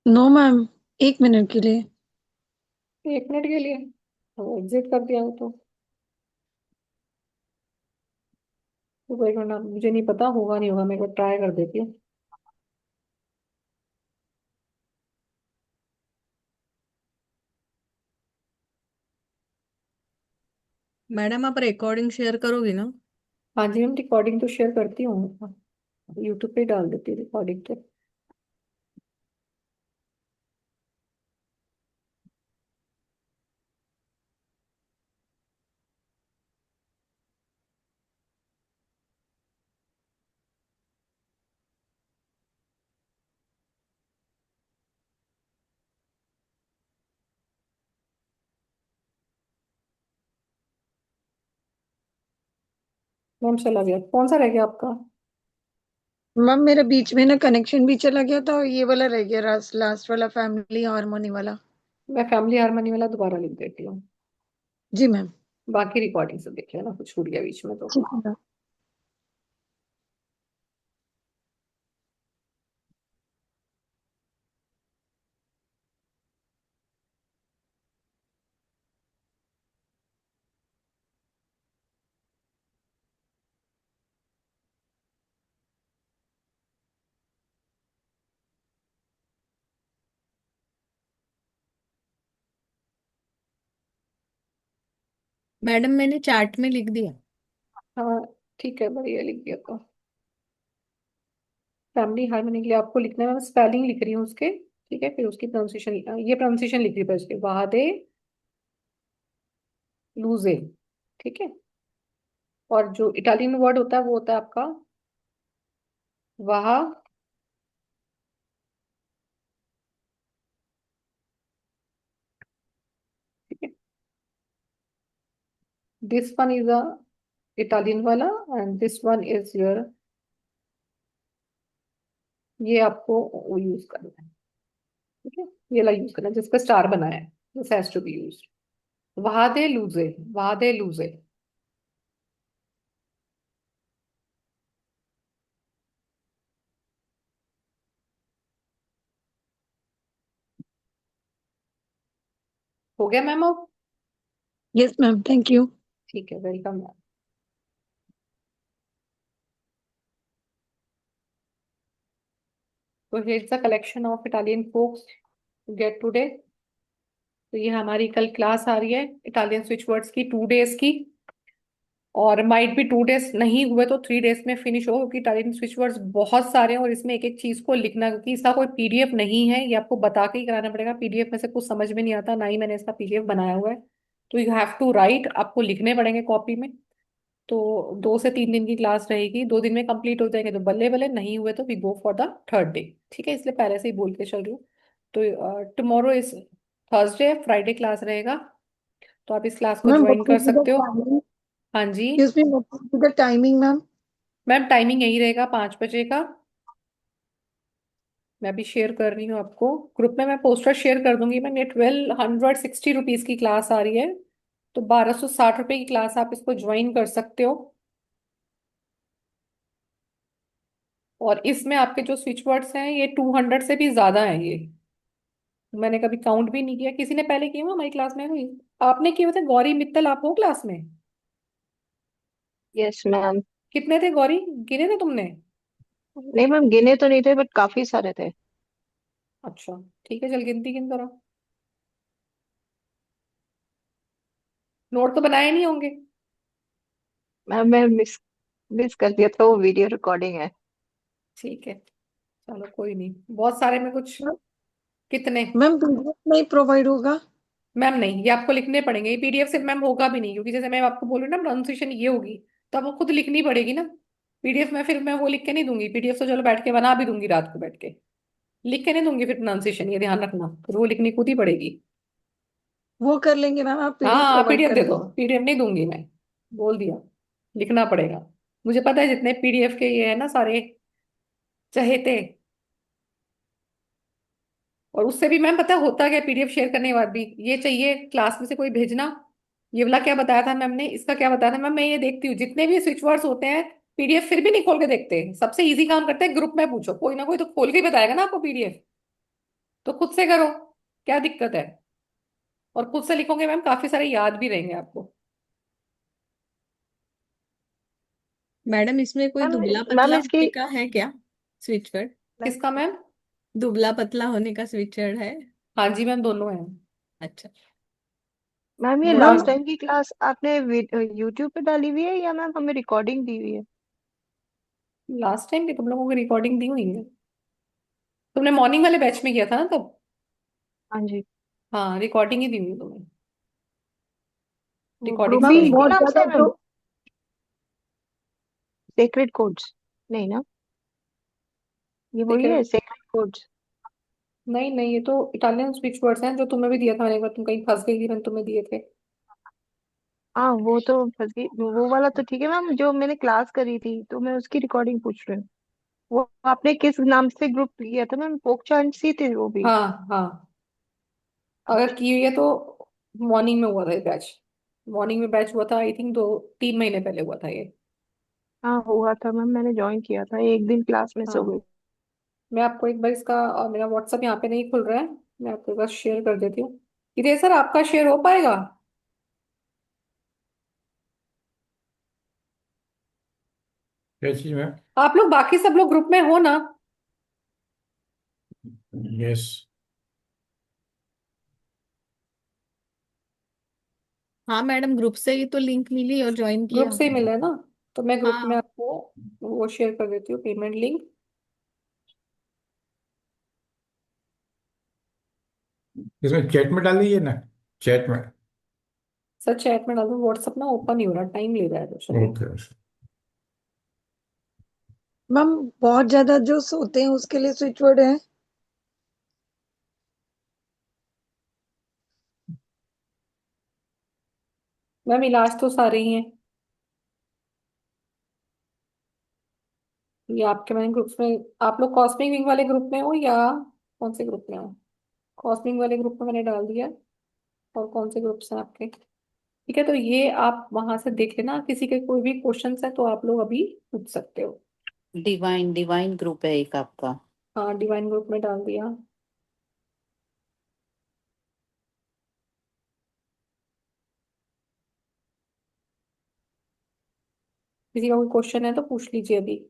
नो मैम, 1 मिनट के लिए। 1 मिनट के लिए तो एग्जिट कर दिया हो तो एक मिनट, मुझे नहीं पता होगा नहीं होगा, मैं एक बार ट्राई कर देती हूँ। मैडम आप रिकॉर्डिंग शेयर करोगी ना? हाँ जी मैम, रिकॉर्डिंग तो शेयर करती हूँ, यूट्यूब पे डाल देती हूँ रिकॉर्डिंग तो। मैम चला गया, कौन सा रह गया आपका? मैम मेरा बीच में ना कनेक्शन भी चला गया था और ये वाला रह गया, लास्ट वाला फैमिली हार्मोनी वाला। मैं फैमिली हार्मनी वाला दोबारा लिख देती हूँ, जी मैम। बाकी रिकॉर्डिंग से देख लेना, कुछ छूट गया बीच में तो। ठीक है मैम। मैडम मैंने चैट में लिख दिया। हाँ ठीक है, बढ़िया लिख दिया तो। फैमिली हार्मनी के लिए आपको लिखना है, मैं स्पेलिंग लिख रही हूँ उसके, ठीक है, फिर उसकी प्रोनाउंसिएशन, ये प्रोनाउंसिएशन लिख ली पर उसके, वाहदे लूजे। ठीक है। और जो इटालियन वर्ड होता है वो होता है आपका वाह, ठीक है। This one is a Italian वाला, and this one is your, ये आपको यूज करना है। ठीक है, ये वाला यूज करना है जिसका स्टार बना है, this has to be used. वादे लूजे, वादे लूजे। हो गया मैम अब? Yes ma'am, thank you. ठीक है, वेलकम मैम। तो here is the collection of Italian folks get today. तो ये हमारी कल क्लास आ रही है इटालियन स्विच वर्ड्स की, 2 डेज की। और माइट भी 2 डेज नहीं हुए तो 3 डेज में फिनिश हो, क्योंकि इटालियन स्विच वर्ड्स बहुत सारे हैं और इसमें एक एक चीज को लिखना, क्योंकि इसका कोई पीडीएफ नहीं है, ये आपको बता के ही कराना पड़ेगा। पीडीएफ में से कुछ समझ में नहीं आता, ना ही मैंने इसका पीडीएफ बनाया हुआ है। तो यू हैव टू राइट, आपको लिखने पड़ेंगे कॉपी में। तो 2 से 3 दिन की क्लास रहेगी, 2 दिन में कंप्लीट हो जाएंगे तो बल्ले बल्ले, नहीं हुए तो we go for the third day. ठीक है, इसलिए पहले से ही बोल के चल रही हूँ। तो tomorrow is Thursday, Friday class रहेगा, तो आप इस क्लास को मैम ज्वाइन कर सकते हो। टाइमिंग, हाँ जी excuse me, the timing ma'am. Ma'am, timing यही रहेगा 5 बजे का। मैं अभी शेयर कर रही हूँ आपको ग्रुप में, मैं पोस्टर शेयर कर दूंगी मैम। ये 1260 रुपीज की क्लास आ रही है, तो 1260 रुपये की क्लास, आप इसको ज्वाइन कर सकते हो। और इसमें आपके जो स्विच वर्ड्स हैं ये 200 से भी ज्यादा हैं। ये मैंने कभी काउंट भी नहीं किया, किसी ने पहले किया हुआ हमारी क्लास में हुई? आपने किए हुए थे गौरी मित्तल, आप हो क्लास में? Yes ma'am. कितने थे गौरी, गिने थे तुमने? नहीं मैम, गिने तो नहीं थे बट काफी सारे थे। अच्छा, ठीक है, चल गिनती गिन जरा। नोट तो बनाए नहीं होंगे? मैम मैं मिस मिस कर दिया था, वो वीडियो रिकॉर्डिंग है। ठीक है, चलो कोई नहीं, बहुत सारे में कुछ। कितने? मैम पीडीएफ नहीं प्रोवाइड होगा? मैम नहीं, ये आपको लिखने पड़ेंगे, ये पीडीएफ से मैम होगा भी नहीं, क्योंकि जैसे मैं आपको बोलूँ ना प्रोनाउंसिएशन ये होगी, तो आपको खुद लिखनी पड़ेगी ना। पीडीएफ में फिर मैं वो लिख के नहीं दूंगी, पीडीएफ तो चलो बैठ के बना भी दूंगी रात को बैठ के, लिख के नहीं दूंगी फिर प्रोनाउंसिएशन, ये ध्यान रखना, फिर वो लिखनी खुद ही पड़ेगी। वो कर लेंगे मैम, आप पीडीएफ हाँ, प्रोवाइड पीडीएफ कर दे दो, दीजिए। पीडीएफ नहीं दूंगी मैं, बोल दिया, लिखना पड़ेगा। मुझे पता है जितने पीडीएफ के ये है ना सारे चहेते, और उससे भी मैम पता है होता क्या, पीडीएफ शेयर करने के बाद भी ये चाहिए क्लास में से कोई भेजना, ये वाला क्या बताया था मैम ने, इसका क्या बताया था मैम। मैं ये देखती हूँ जितने भी स्विच वर्ड्स होते हैं, पीडीएफ फिर भी नहीं खोल के देखते। सबसे इजी काम करते हैं, ग्रुप में पूछो, कोई ना कोई तो खोल के ही बताएगा ना आपको पीडीएफ। तो खुद से करो, क्या दिक्कत है? और खुद से लिखोगे मैम, काफी सारे याद भी रहेंगे आपको। मैडम इसमें कोई मैम दुबला मैम पतला इसकी होने का है क्या स्विच वर्ड? किसका मैम? दुबला पतला होने का स्विच वर्ड है? हाँ जी मैम, दोनों हैं। अच्छा। मैम ये मोटा। लास्ट टाइम की क्लास आपने यूट्यूब पे डाली हुई है या मैम हमें रिकॉर्डिंग दी हुई है? लास्ट टाइम भी तुम लोगों को रिकॉर्डिंग दी हुई है, तुमने मॉर्निंग वाले बैच में किया था ना तब। हाँ जी। हाँ, रिकॉर्डिंग ही दी हुई है तुम्हें, ग्रुप रिकॉर्डिंग्स मैम भी करेंगे। इसी बहुत नाम से ज्यादा है मैम? तो सेक्रेड कोड्स? नहीं ना, ये वही है सीक्रेट? Sacred codes? नहीं नहीं, ये तो इटालियन स्विच वर्ड्स हैं जो तुम्हें भी दिया था मैंने एक बार, तुम कहीं फंस गई थी, मैंने तुम्हें दिए थे। हाँ वो तो फंस गई, वो वाला तो ठीक है मैम, जो मैंने क्लास करी थी तो मैं उसकी रिकॉर्डिंग पूछ रही हूँ। वो आपने किस नाम से ग्रुप किया था मैम? फोक चांट्स ही थे वो भी? हाँ हाँ, अगर अच्छा। की हुई है तो मॉर्निंग में हुआ था ये बैच, मॉर्निंग में बैच हुआ था, आई थिंक 2-3 महीने पहले हुआ था ये। हाँ हुआ था मैम, मैंने ज्वाइन किया था, एक दिन क्लास मिस हो हाँ, गई। मैं आपको एक बार इसका, मेरा व्हाट्सअप यहाँ पे नहीं खुल रहा है, मैं आपको एक बार शेयर कर देती हूँ। किधर सर आपका शेयर हो पाएगा? क्या चीज मैम? आप लोग बाकी सब लोग ग्रुप में हो ना? यस। हाँ मैडम, ग्रुप से ही तो लिंक मिली और ज्वाइन ग्रुप किया। से ही मिला है ना? तो मैं ग्रुप में हाँ। आपको वो शेयर कर देती हूँ, पेमेंट लिंक। इसमें चैट में डाल दीजिए ना, चैट में। सर चैट में डाल दो, व्हाट्सअप ना ओपन नहीं हो रहा, टाइम ले रहा है तो चलिए। ओके। मैम बहुत ज्यादा जो सोते हैं उसके लिए स्विच वर्ड है? मैम इलाज तो सारे ही हैं। ये आपके मैंने ग्रुप्स में, आप लोग कॉस्मिक विंग वाले ग्रुप में हो या कौन से ग्रुप में हो? कॉस्मिक वाले ग्रुप में मैंने डाल दिया। और कौन से ग्रुप्स हैं आपके? ठीक है, तो ये आप वहां से देख लेना, किसी के कोई भी क्वेश्चंस है तो आप लोग अभी पूछ सकते हो। डिवाइन डिवाइन ग्रुप है एक आपका। हाँ, डिवाइन ग्रुप में डाल दिया। किसी का कोई क्वेश्चन है तो पूछ लीजिए अभी।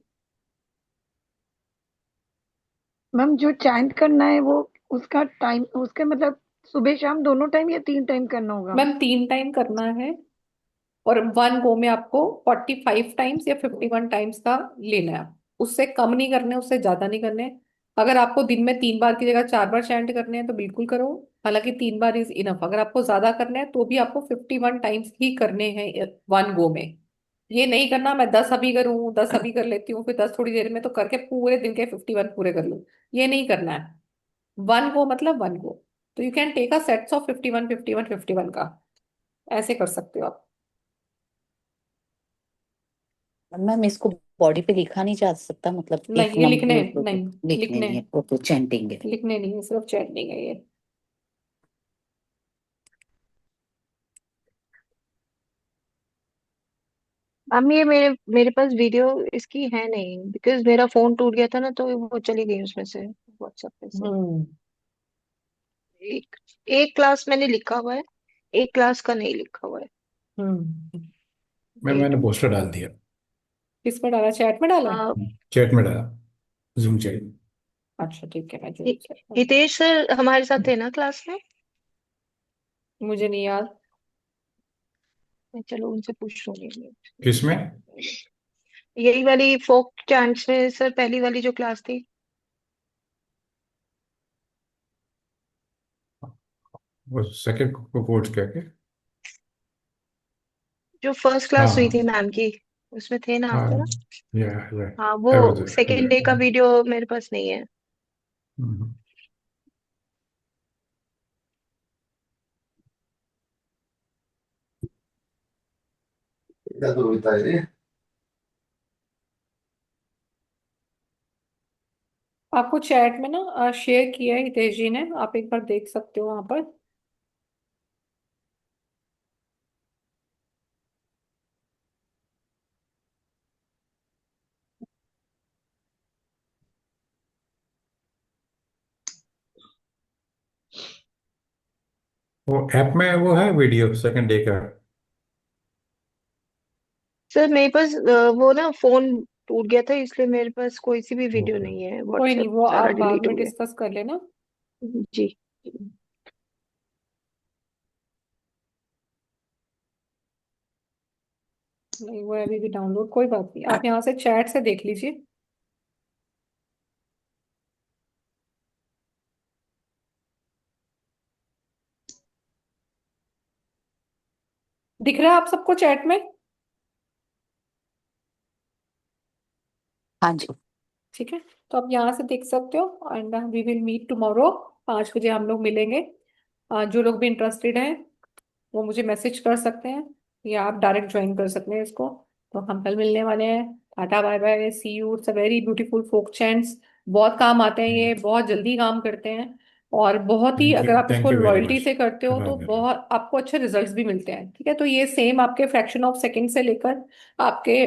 मैम जो चैंट करना है वो उसका टाइम, उसके मतलब सुबह शाम दोनों टाइम या 3 टाइम करना होगा? मैम 3 टाइम करना है, और वन गो में आपको 45 टाइम्स या 51 टाइम्स का लेना है। उससे कम नहीं करने, उससे ज्यादा नहीं करने। अगर आपको दिन में 3 बार की जगह 4 बार चैंट करने हैं तो बिल्कुल करो। हालांकि 3 बार इज इनफ। अगर आपको ज्यादा करना है तो भी आपको 51 टाइम्स ही करने हैं वन गो में। ये नहीं करना मैं 10 अभी करूं, 10 अभी कर लेती हूँ, फिर 10 थोड़ी देर में, तो करके पूरे दिन के 51 पूरे कर लूं। ये नहीं करना है। वन गो मतलब वन गो। तो you can take a sets of 51 51 51 का। ऐसे कर सकते हो आप। मैम इसको बॉडी पे लिखा नहीं जा सकता, मतलब एक नहीं, ये लिखने नंबर नहीं। लिखने लिखने नहीं है, ओके चैंटिंग है। लिखने नहीं है, सिर्फ चैटिंग है ये। मैम ये मेरे मेरे पास वीडियो इसकी है नहीं, बिकॉज मेरा फोन टूट गया था ना, तो वो चली गई उसमें से, व्हाट्सएप पे से। हम्म। एक एक क्लास मैंने लिखा हुआ है, एक क्लास का नहीं लिखा हुआ है। हम्म। मैंने वेट। पोस्टर डाल दिया। किस में डाला, चैट में डाला है? चैट में डाला, जूम चैट। अच्छा ठीक है, मैं जो हितेश सर हमारे साथ थे ना क्लास में? मुझे नहीं याद। मैं चलो उनसे पूछ लूंगी। किसमें? यही वाली फोक डांस में सर, पहली वाली जो क्लास थी, वो सेकंड को कोर्स क्या के? जो फर्स्ट क्लास हुई थी हाँ मैम की, उसमें थे ना आप? हाँ, ना? या हाँ, आई वाज वो सेकेंड डे का देयर। वीडियो मेरे पास नहीं है। आपको चैट में ना शेयर किया है हितेश जी ने, आप एक बार देख सकते हो वहां पर। वो ऐप में वो है वीडियो सेकंड डे का? सर मेरे पास वो ना फोन टूट गया था, इसलिए मेरे पास कोई सी भी वीडियो ओके। नहीं है, कोई नहीं, व्हाट्सएप वो सारा आप बाद डिलीट में हो गया। डिस्कस कर लेना। जी। नहीं, वो अभी भी डाउनलोड, कोई बात नहीं, आप यहाँ से चैट से देख लीजिए। दिख रहा है आप सबको चैट में? हाँ जी। ठीक है, तो आप यहाँ से देख सकते हो, and we will meet tomorrow. 5 बजे हम लोग मिलेंगे। जो लोग भी इंटरेस्टेड हैं वो मुझे मैसेज कर सकते हैं, या आप डायरेक्ट ज्वाइन कर सकते हैं इसको। तो हम कल मिलने वाले हैं। Tata bye bye, see you. It's a very beautiful folk chants. बहुत काम आते हैं ये, बहुत जल्दी काम करते हैं। और बहुत ही, अगर आप इसको thank you very loyalty much. से करते हो तो बहुत आपको अच्छे रिजल्ट्स भी मिलते हैं। ठीक है, तो ये सेम आपके फ्रैक्शन ऑफ सेकंड से लेकर आपके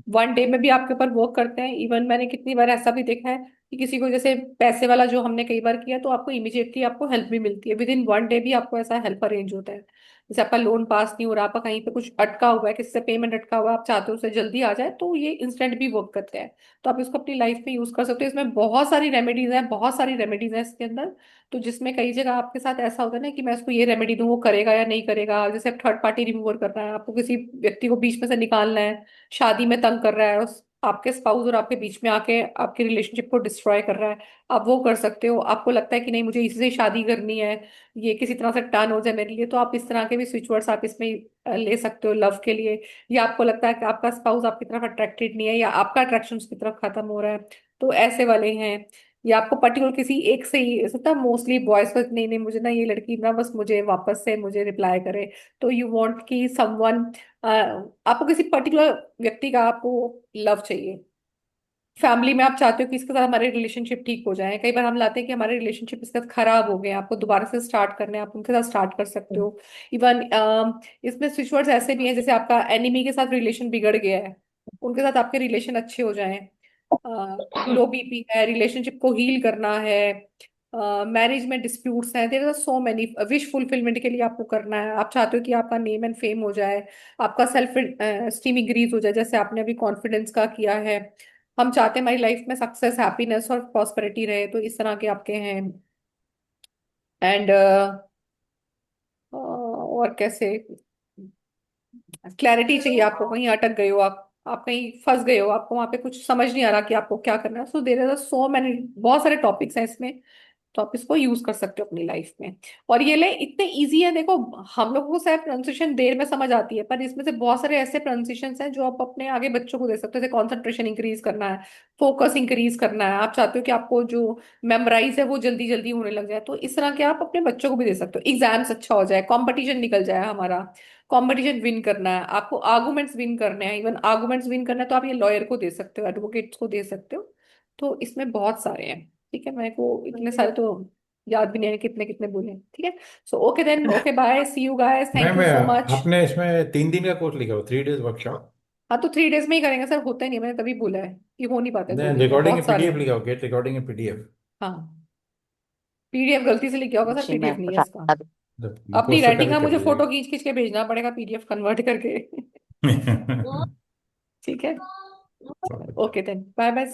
वन डे में भी आपके ऊपर वर्क करते हैं। इवन मैंने कितनी बार ऐसा भी देखा है कि किसी को, जैसे पैसे वाला जो हमने कई बार किया, तो आपको इमीडिएटली आपको हेल्प भी मिलती है, विद इन वन डे भी आपको ऐसा हेल्प अरेंज होता है। जैसे आपका लोन पास नहीं हो रहा, आपका कहीं पे कुछ अटका हुआ है, किसी से पेमेंट अटका हुआ है, आप चाहते हो उसे जल्दी आ जाए, तो ये इंस्टेंट भी वर्क करते हैं। तो आप इसको अपनी लाइफ में यूज कर सकते हो। इसमें बहुत सारी रेमेडीज हैं, बहुत सारी रेमेडीज हैं इसके अंदर। तो जिसमें कई जगह आपके साथ ऐसा होता है ना कि मैं इसको ये रेमेडी दूं, वो करेगा या नहीं करेगा। जैसे थर्ड पार्टी रिमूवर करना है, आपको किसी व्यक्ति को बीच में से निकालना है, शादी में तंग कर रहा है, आपके स्पाउस और आपके बीच में आके आपके रिलेशनशिप को डिस्ट्रॉय कर रहा है, आप वो कर सकते हो। आपको लगता है कि नहीं मुझे इसी से शादी करनी है, ये किसी तरह से टर्न हो जाए मेरे लिए, तो आप इस तरह के भी स्विच वर्ड्स आप इसमें ले सकते हो लव के लिए। या आपको लगता है कि आपका स्पाउस आपकी तरफ अट्रैक्टेड नहीं है या आपका अट्रैक्शन उसकी तरफ खत्म हो रहा है, तो ऐसे वाले हैं। या आपको पर्टिकुलर किसी एक से ही होता, मोस्टली बॉयज को नहीं नहीं मुझे ना ये लड़की ना बस मुझे वापस से मुझे रिप्लाई करे, तो यू वांट कि समवन, आपको किसी पर्टिकुलर व्यक्ति का आपको लव चाहिए। फैमिली में आप चाहते हो कि इसके साथ हमारे रिलेशनशिप ठीक हो जाए, कई बार हम लाते हैं कि हमारे रिलेशनशिप इसके साथ खराब हो गए हैं, आपको दोबारा से स्टार्ट करने हैं, आप उनके साथ स्टार्ट कर सकते हो। इवन इसमें स्विच वर्ड्स ऐसे भी हैं जैसे आपका एनिमी के साथ रिलेशन बिगड़ गया है, उनके साथ आपके रिलेशन अच्छे हो जाएं। लो बीपी है, रिलेशनशिप को हील करना है, मैरिज में डिस्प्यूट्स हैं, there are so many. Wish fulfilment के लिए आपको करना है, आप चाहते हो कि आपका नेम एंड फेम हो जाए, आपका सेल्फ स्टीम इंक्रीज हो जाए जैसे आपने अभी कॉन्फिडेंस का किया है। हम चाहते हैं हमारी लाइफ में सक्सेस हैप्पीनेस और प्रॉस्पेरिटी रहे, तो इस तरह के आपके हैं। एंड और कैसे क्लैरिटी चाहिए आपको, कहीं अटक गए हो आप कहीं फंस गए हो, आपको वहां पे कुछ समझ नहीं आ रहा कि आपको क्या करना है, so there are so many, बहुत सारे टॉपिक्स हैं इसमें, तो आप इसको यूज कर सकते हो अपनी लाइफ में। और ये ले इतने इजी है, देखो हम लोगों को शायद प्रोनाउंसिएशन देर में समझ आती है, पर इसमें से बहुत सारे ऐसे प्रोनाउंसिएशन हैं जो आप अपने आगे बच्चों को दे सकते हो। जैसे कॉन्सेंट्रेशन इंक्रीज करना है, फोकस इंक्रीज करना है, आप चाहते हो कि आपको जो मेमोराइज है वो जल्दी जल्दी होने लग जाए, तो इस तरह के आप अपने बच्चों को भी दे सकते हो। एग्जाम्स अच्छा हो जाए, कॉम्पिटिशन निकल जाए हमारा, कॉम्पिटिशन विन करना है आपको, आर्गुमेंट्स विन करने हैं, इवन आर्गुमेंट्स विन करना है तो आप ये लॉयर को दे सकते हो, एडवोकेट्स को दे सकते हो। तो इसमें बहुत सारे हैं, ठीक है, मेरे को इतने सारे तो याद भी नहीं है कितने कितने बोले, ठीक है। So okay then, okay bye, see you guys, thank ma'am you so much. आपने इसमें 3 दिन का कोर्स लिखा हो, 3 days वर्कशॉप? हाँ तो 3 डेज में ही करेंगे सर, होता ही नहीं, मैंने तभी बोला है कि हो नहीं पाता है 2 दिन में, रिकॉर्डिंग बहुत सारे पीडीएफ हैं। लिखा हो, गेट रिकॉर्डिंग इन पीडीएफ। हाँ, पीडीएफ गलती से लिख गया होगा सर, जी पीडीएफ मैं नहीं है इसका। बता दूं। अपनी कोर्स से राइटिंग पहले का कर मुझे फोटो दीजिएगा। खींच खींच के भेजना पड़ेगा पीडीएफ कन्वर्ट करके। ठीक है, Sorry. Okay then, bye bye.